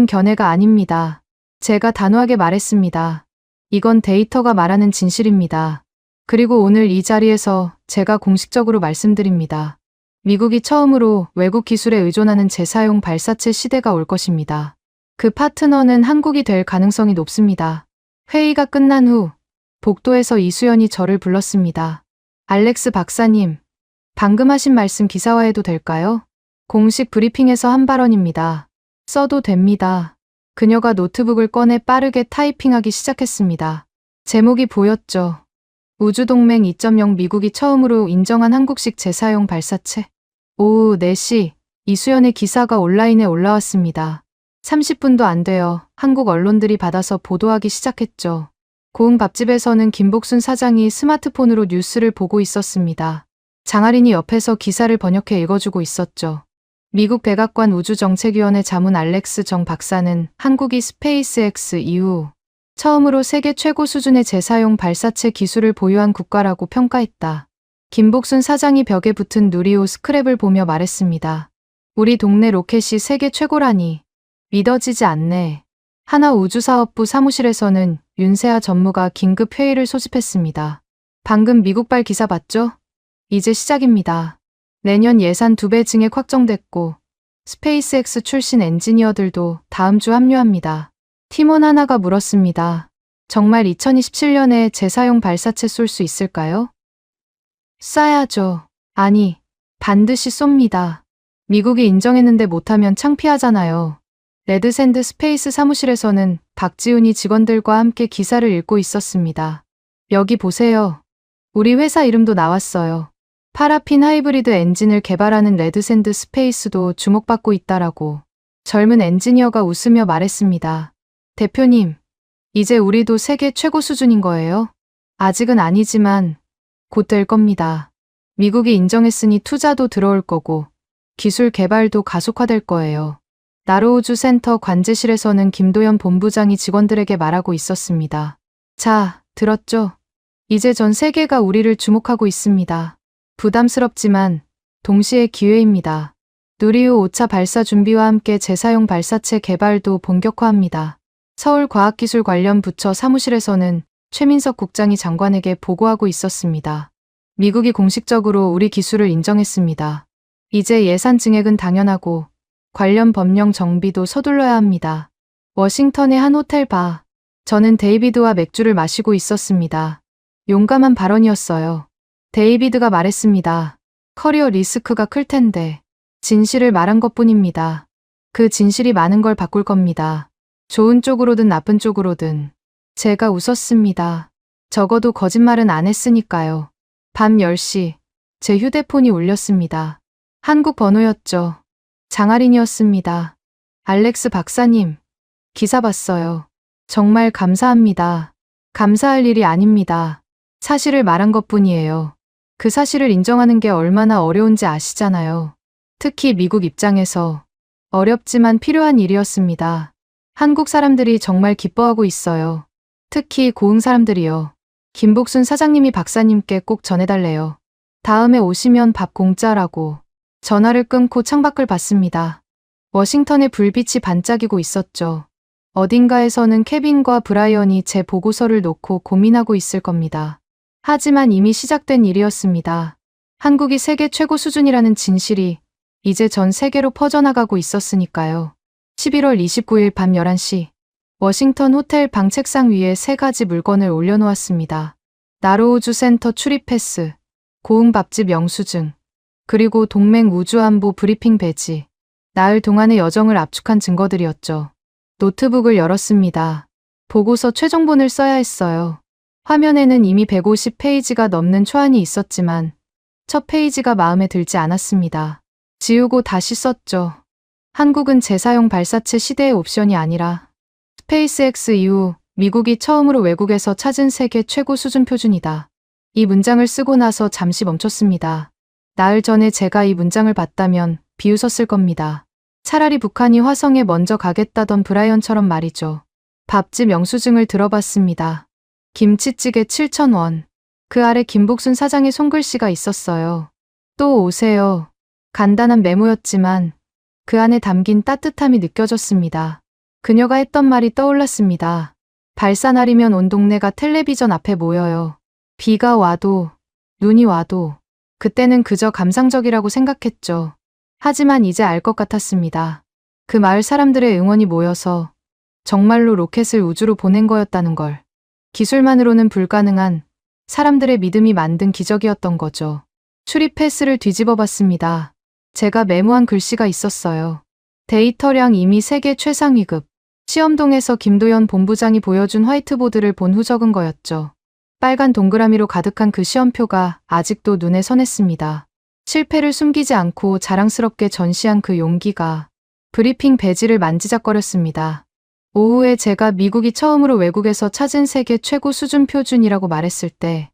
견해가 아닙니다. 제가 단호하게 말했습니다. 이건 데이터가 말하는 진실입니다. 그리고 오늘 이 자리에서 제가 공식적으로 말씀드립니다. 미국이 처음으로 외국 기술에 의존하는 재사용 발사체 시대가 올 것입니다. 그 파트너는 한국이 될 가능성이 높습니다. 회의가 끝난 후 복도에서 이수연이 저를 불렀습니다. 알렉스 박사님, 방금 하신 말씀 기사화해도 될까요? 공식 브리핑에서 한 발언입니다. 써도 됩니다. 그녀가 노트북을 꺼내 빠르게 타이핑하기 시작했습니다. 제목이 보였죠. 우주동맹 2.0 미국이 처음으로 인정한 한국식 재사용 발사체. 오후 4시 이수연의 기사가 온라인에 올라왔습니다. 30분도 안 되어 한국 언론들이 받아서 보도하기 시작했죠. 고흥 밥집에서는 김복순 사장이 스마트폰으로 뉴스를 보고 있었습니다. 장아린이 옆에서 기사를 번역해 읽어주고 있었죠. 미국 백악관 우주정책위원회 자문 알렉스 정 박사는 한국이 스페이스X 이후 처음으로 세계 최고 수준의 재사용 발사체 기술을 보유한 국가라고 평가했다. 김복순 사장이 벽에 붙은 누리호 스크랩을 보며 말했습니다. 우리 동네 로켓이 세계 최고라니. 믿어지지 않네. 하나우주사업부 사무실에서는 윤세아 전무가 긴급 회의를 소집했습니다. 방금 미국발 기사 봤죠? 이제 시작입니다. 내년 예산 2배 증액 확정됐고 스페이스X 출신 엔지니어들도 다음 주 합류합니다. 팀원 하나가 물었습니다. 정말 2027년에 재사용 발사체 쏠 수 있을까요? 쏴야죠. 아니, 반드시 쏩니다. 미국이 인정했는데 못하면 창피하잖아요. 레드샌드 스페이스 사무실에서는 박지훈이 직원들과 함께 기사를 읽고 있었습니다. 여기 보세요. 우리 회사 이름도 나왔어요. 파라핀 하이브리드 엔진을 개발하는 레드샌드 스페이스도 주목받고 있다라고. 젊은 엔지니어가 웃으며 말했습니다. 대표님, 이제 우리도 세계 최고 수준인 거예요? 아직은 아니지만 곧 될 겁니다. 미국이 인정했으니 투자도 들어올 거고 기술 개발도 가속화될 거예요. 나로우주센터 관제실에서는 김도연 본부장이 직원들에게 말하고 있었습니다. 자, 들었죠? 이제 전 세계가 우리를 주목하고 있습니다. 부담스럽지만 동시에 기회입니다. 누리호 5차 발사 준비와 함께 재사용 발사체 개발도 본격화합니다. 서울과학기술관련부처 사무실에서는 최민석 국장이 장관에게 보고하고 있었습니다. 미국이 공식적으로 우리 기술을 인정했습니다. 이제 예산 증액은 당연하고 관련 법령 정비도 서둘러야 합니다. 워싱턴의 한 호텔 바. 저는 데이비드와 맥주를 마시고 있었습니다. 용감한 발언이었어요. 데이비드가 말했습니다. 커리어 리스크가 클 텐데 진실을 말한 것뿐입니다. 그 진실이 많은 걸 바꿀 겁니다. 좋은 쪽으로든 나쁜 쪽으로든. 제가 웃었습니다. 적어도 거짓말은 안 했으니까요. 밤 10시 제 휴대폰이 울렸습니다. 한국 번호였죠. 장아린이었습니다. 알렉스 박사님, 기사 봤어요. 정말 감사합니다. 감사할 일이 아닙니다. 사실을 말한 것뿐이에요. 그 사실을 인정하는 게 얼마나 어려운지 아시잖아요. 특히 미국 입장에서 어렵지만 필요한 일이었습니다. 한국 사람들이 정말 기뻐하고 있어요. 특히 고흥 사람들이요. 김복순 사장님이 박사님께 꼭 전해달래요. 다음에 오시면 밥 공짜라고. 전화를 끊고 창밖을 봤습니다. 워싱턴의 불빛이 반짝이고 있었죠. 어딘가에서는 케빈과 브라이언이 제 보고서를 놓고 고민하고 있을 겁니다. 하지만 이미 시작된 일이었습니다. 한국이 세계 최고 수준이라는 진실이 이제 전 세계로 퍼져나가고 있었으니까요. 11월 29일 밤 11시 워싱턴 호텔 방 책상 위에 3가지 물건을 올려놓았습니다. 나로우주 센터 출입 패스, 고흥 밥집 영수증, 그리고 동맹 우주안보 브리핑 배지. 나흘 동안의 여정을 압축한 증거들이었죠. 노트북을 열었습니다. 보고서 최종본을 써야 했어요. 화면에는 이미 150페이지가 넘는 초안이 있었지만 첫 페이지가 마음에 들지 않았습니다. 지우고 다시 썼죠. 한국은 재사용 발사체 시대의 옵션이 아니라 스페이스X 이후 미국이 처음으로 외국에서 찾은 세계 최고 수준 표준이다. 이 문장을 쓰고 나서 잠시 멈췄습니다. 나흘 전에 제가 이 문장을 봤다면 비웃었을 겁니다. 차라리 북한이 화성에 먼저 가겠다던 브라이언처럼 말이죠. 밥집 영수증을 들어봤습니다. 김치찌개 7,000원. 그 아래 김복순 사장의 손글씨가 있었어요. 또 오세요. 간단한 메모였지만 그 안에 담긴 따뜻함이 느껴졌습니다. 그녀가 했던 말이 떠올랐습니다. 발사 날이면 온 동네가 텔레비전 앞에 모여요. 비가 와도 눈이 와도 그때는 그저 감상적이라고 생각했죠. 하지만 이제 알 것 같았습니다. 그 마을 사람들의 응원이 모여서 정말로 로켓을 우주로 보낸 거였다는 걸. 기술만으로는 불가능한 사람들의 믿음이 만든 기적이었던 거죠. 출입 패스를 뒤집어 봤습니다. 제가 메모한 글씨가 있었어요. 데이터량 이미 세계 최상위급. 시험동에서 김도연 본부장이 보여준 화이트보드를 본 후 적은 거였죠. 빨간 동그라미로 가득한 그 시험표가 아직도 눈에 선했습니다. 실패를 숨기지 않고 자랑스럽게 전시한 그 용기가 브리핑 배지를 만지작거렸습니다. 오후에 제가 미국이 처음으로 외국에서 찾은 세계 최고 수준 표준이라고 말했을 때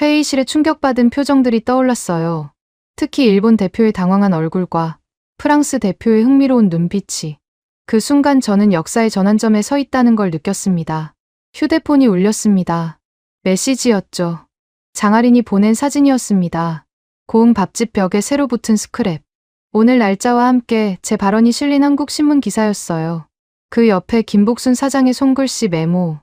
회의실에 충격받은 표정들이 떠올랐어요. 특히 일본 대표의 당황한 얼굴과 프랑스 대표의 흥미로운 눈빛이. 그 순간 저는 역사의 전환점에 서 있다는 걸 느꼈습니다. 휴대폰이 울렸습니다. 메시지였죠. 장아린이 보낸 사진이었습니다. 고흥 밥집 벽에 새로 붙은 스크랩. 오늘 날짜와 함께 제 발언이 실린 한국신문 기사였어요. 그 옆에 김복순 사장의 손글씨 메모.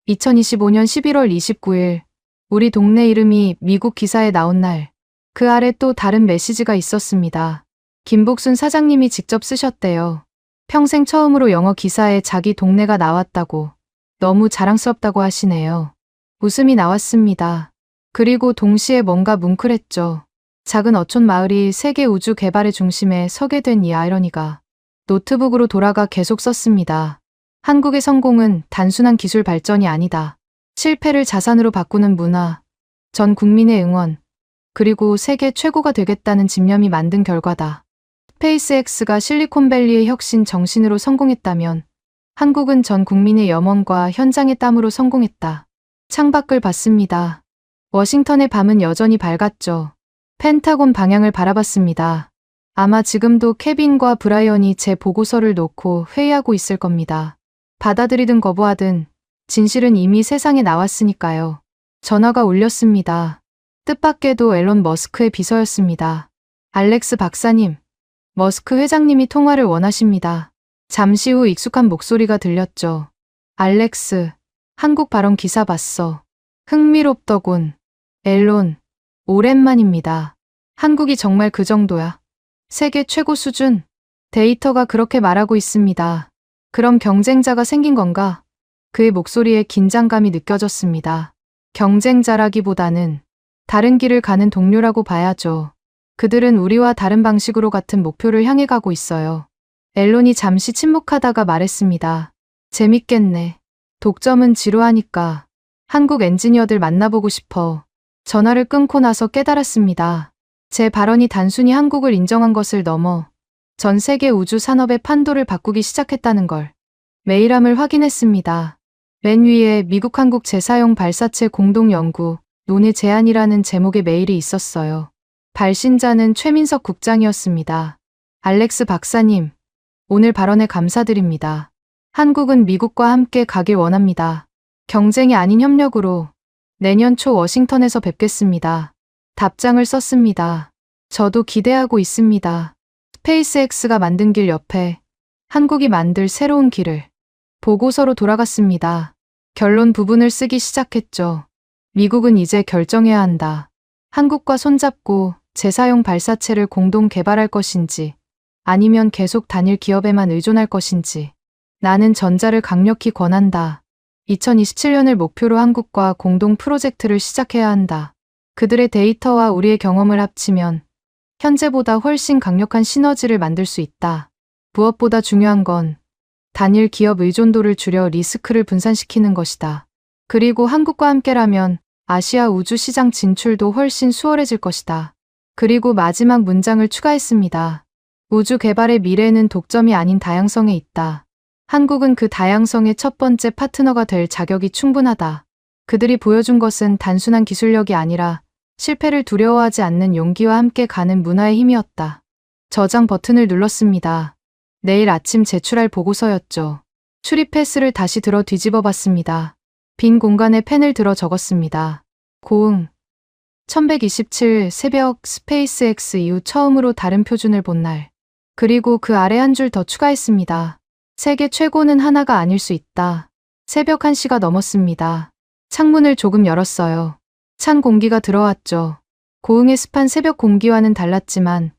2025년 11월 29일. 우리 동네 이름이 미국 기사에 나온 날. 그 아래 또 다른 메시지가 있었습니다. 김복순 사장님이 직접 쓰셨대요. 평생 처음으로 영어 기사에 자기 동네가 나왔다고. 너무 자랑스럽다고 하시네요. 웃음이 나왔습니다. 그리고 동시에 뭔가 뭉클했죠. 작은 어촌 마을이 세계 우주 개발의 중심에 서게 된 이 아이러니가. 노트북으로 돌아가 계속 썼습니다. 한국의 성공은 단순한 기술 발전이 아니다. 실패를 자산으로 바꾸는 문화, 전 국민의 응원, 그리고 세계 최고가 되겠다는 집념이 만든 결과다. 스페이스X가 실리콘밸리의 혁신 정신으로 성공했다면 한국은 전 국민의 염원과 현장의 땀으로 성공했다. 창밖을 봤습니다. 워싱턴의 밤은 여전히 밝았죠. 펜타곤 방향을 바라봤습니다. 아마 지금도 케빈과 브라이언이 제 보고서를 놓고 회의하고 있을 겁니다. 받아들이든 거부하든 진실은 이미 세상에 나왔으니까요. 전화가 울렸습니다. 뜻밖에도 앨런 머스크의 비서였습니다. 알렉스 박사님, 머스크 회장님이 통화를 원하십니다. 잠시 후 익숙한 목소리가 들렸죠. 알렉스, 한국 발언 기사 봤어. 흥미롭더군. 앨런, 오랜만입니다. 한국이 정말 그 정도야. 세계 최고 수준. 데이터가 그렇게 말하고 있습니다. 그럼 경쟁자가 생긴 건가? 그의 목소리에 긴장감이 느껴졌습니다. 경쟁자라기보다는 다른 길을 가는 동료라고 봐야죠. 그들은 우리와 다른 방식으로 같은 목표를 향해 가고 있어요. 앨런이 잠시 침묵하다가 말했습니다. 재밌겠네. 독점은 지루하니까 한국 엔지니어들 만나보고 싶어. 전화를 끊고 나서 깨달았습니다. 제 발언이 단순히 한국을 인정한 것을 넘어 전 세계 우주 산업의 판도를 바꾸기 시작했다는 걸. 메일함을 확인했습니다. 맨 위에 미국 한국 재사용 발사체 공동 연구 논의 제안이라는 제목의 메일이 있었어요. 발신자는 최민석 국장이었습니다. 알렉스 박사님, 오늘 발언에 감사드립니다. 한국은 미국과 함께 가길 원합니다. 경쟁이 아닌 협력으로 내년 초 워싱턴에서 뵙겠습니다. 답장을 썼습니다. 저도 기대하고 있습니다. 스페이스X가 만든 길 옆에 한국이 만들 새로운 길을. 보고서로 돌아갔습니다. 결론 부분을 쓰기 시작했죠. 미국은 이제 결정해야 한다. 한국과 손잡고 재사용 발사체를 공동 개발할 것인지 아니면 계속 단일 기업에만 의존할 것인지. 나는 전자를 강력히 권한다. 2027년을 목표로 한국과 공동 프로젝트를 시작해야 한다. 그들의 데이터와 우리의 경험을 합치면 현재보다 훨씬 강력한 시너지를 만들 수 있다. 무엇보다 중요한 건 단일 기업 의존도를 줄여 리스크를 분산시키는 것이다. 그리고 한국과 함께라면 아시아 우주 시장 진출도 훨씬 수월해질 것이다. 그리고 마지막 문장을 추가했습니다. 우주 개발의 미래는 독점이 아닌 다양성에 있다. 한국은 그 다양성의 첫 번째 파트너가 될 자격이 충분하다. 그들이 보여준 것은 단순한 기술력이 아니라 실패를 두려워하지 않는 용기와 함께 가는 문화의 힘이었다. 저장 버튼을 눌렀습니다. 내일 아침 제출할 보고서였죠. 출입 패스를 다시 들어 뒤집어 봤습니다. 빈 공간에 펜을 들어 적었습니다. 고응. 1127 새벽 스페이스X 이후 처음으로 다른 표준을 본 날. 그리고 그 아래 한 줄 더 추가했습니다. 세계 최고는 하나가 아닐 수 있다. 새벽 1시가 넘었습니다. 창문을 조금 열었어요. 찬 공기가 들어왔죠. 고흥의 습한 새벽 공기와는 달랐지만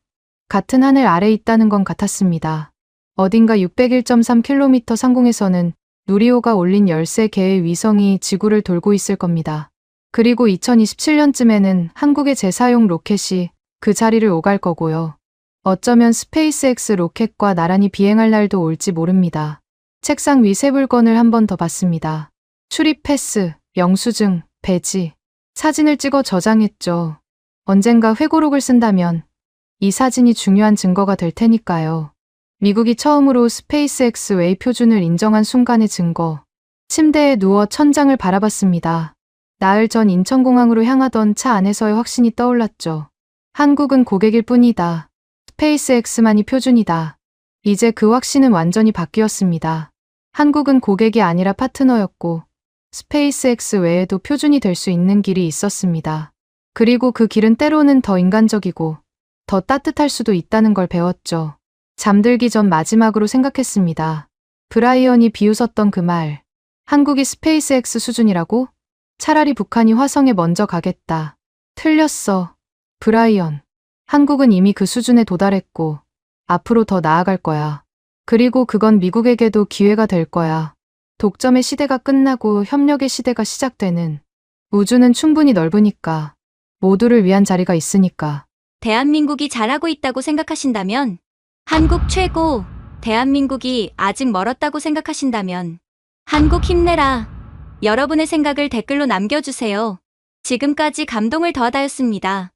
같은 하늘 아래 있다는 건 같았습니다. 어딘가 601.3km 상공에서는 누리호가 올린 13개의 위성이 지구를 돌고 있을 겁니다. 그리고 2027년쯤에는 한국의 재사용 로켓이 그 자리를 오갈 거고요. 어쩌면 스페이스X 로켓과 나란히 비행할 날도 올지 모릅니다. 책상 위 새 물건을 한 번 더 봤습니다. 출입 패스, 영수증, 배지. 사진을 찍어 저장했죠. 언젠가 회고록을 쓴다면 이 사진이 중요한 증거가 될 테니까요. 미국이 처음으로 스페이스X 웨이 표준을 인정한 순간의 증거. 침대에 누워 천장을 바라봤습니다. 나흘 전 인천공항으로 향하던 차 안에서의 확신이 떠올랐죠. 한국은 고객일 뿐이다. 스페이스X만이 표준이다. 이제 그 확신은 완전히 바뀌었습니다. 한국은 고객이 아니라 파트너였고 스페이스X 외에도 표준이 될 수 있는 길이 있었습니다. 그리고 그 길은 때로는 더 인간적이고 더 따뜻할 수도 있다는 걸 배웠죠. 잠들기 전 마지막으로 생각했습니다. 브라이언이 비웃었던 그 말. 한국이 스페이스X 수준이라고? 차라리 북한이 화성에 먼저 가겠다. 틀렸어. 브라이언. 한국은 이미 그 수준에 도달했고 앞으로 더 나아갈 거야. 그리고 그건 미국에게도 기회가 될 거야. 독점의 시대가 끝나고 협력의 시대가 시작되는. 우주는 충분히 넓으니까. 모두를 위한 자리가 있으니까. 대한민국이 잘하고 있다고 생각하신다면, 한국 최고, 대한민국이 아직 멀었다고 생각하신다면, 한국 힘내라. 여러분의 생각을 댓글로 남겨주세요. 지금까지 감동을 더하다였습니다.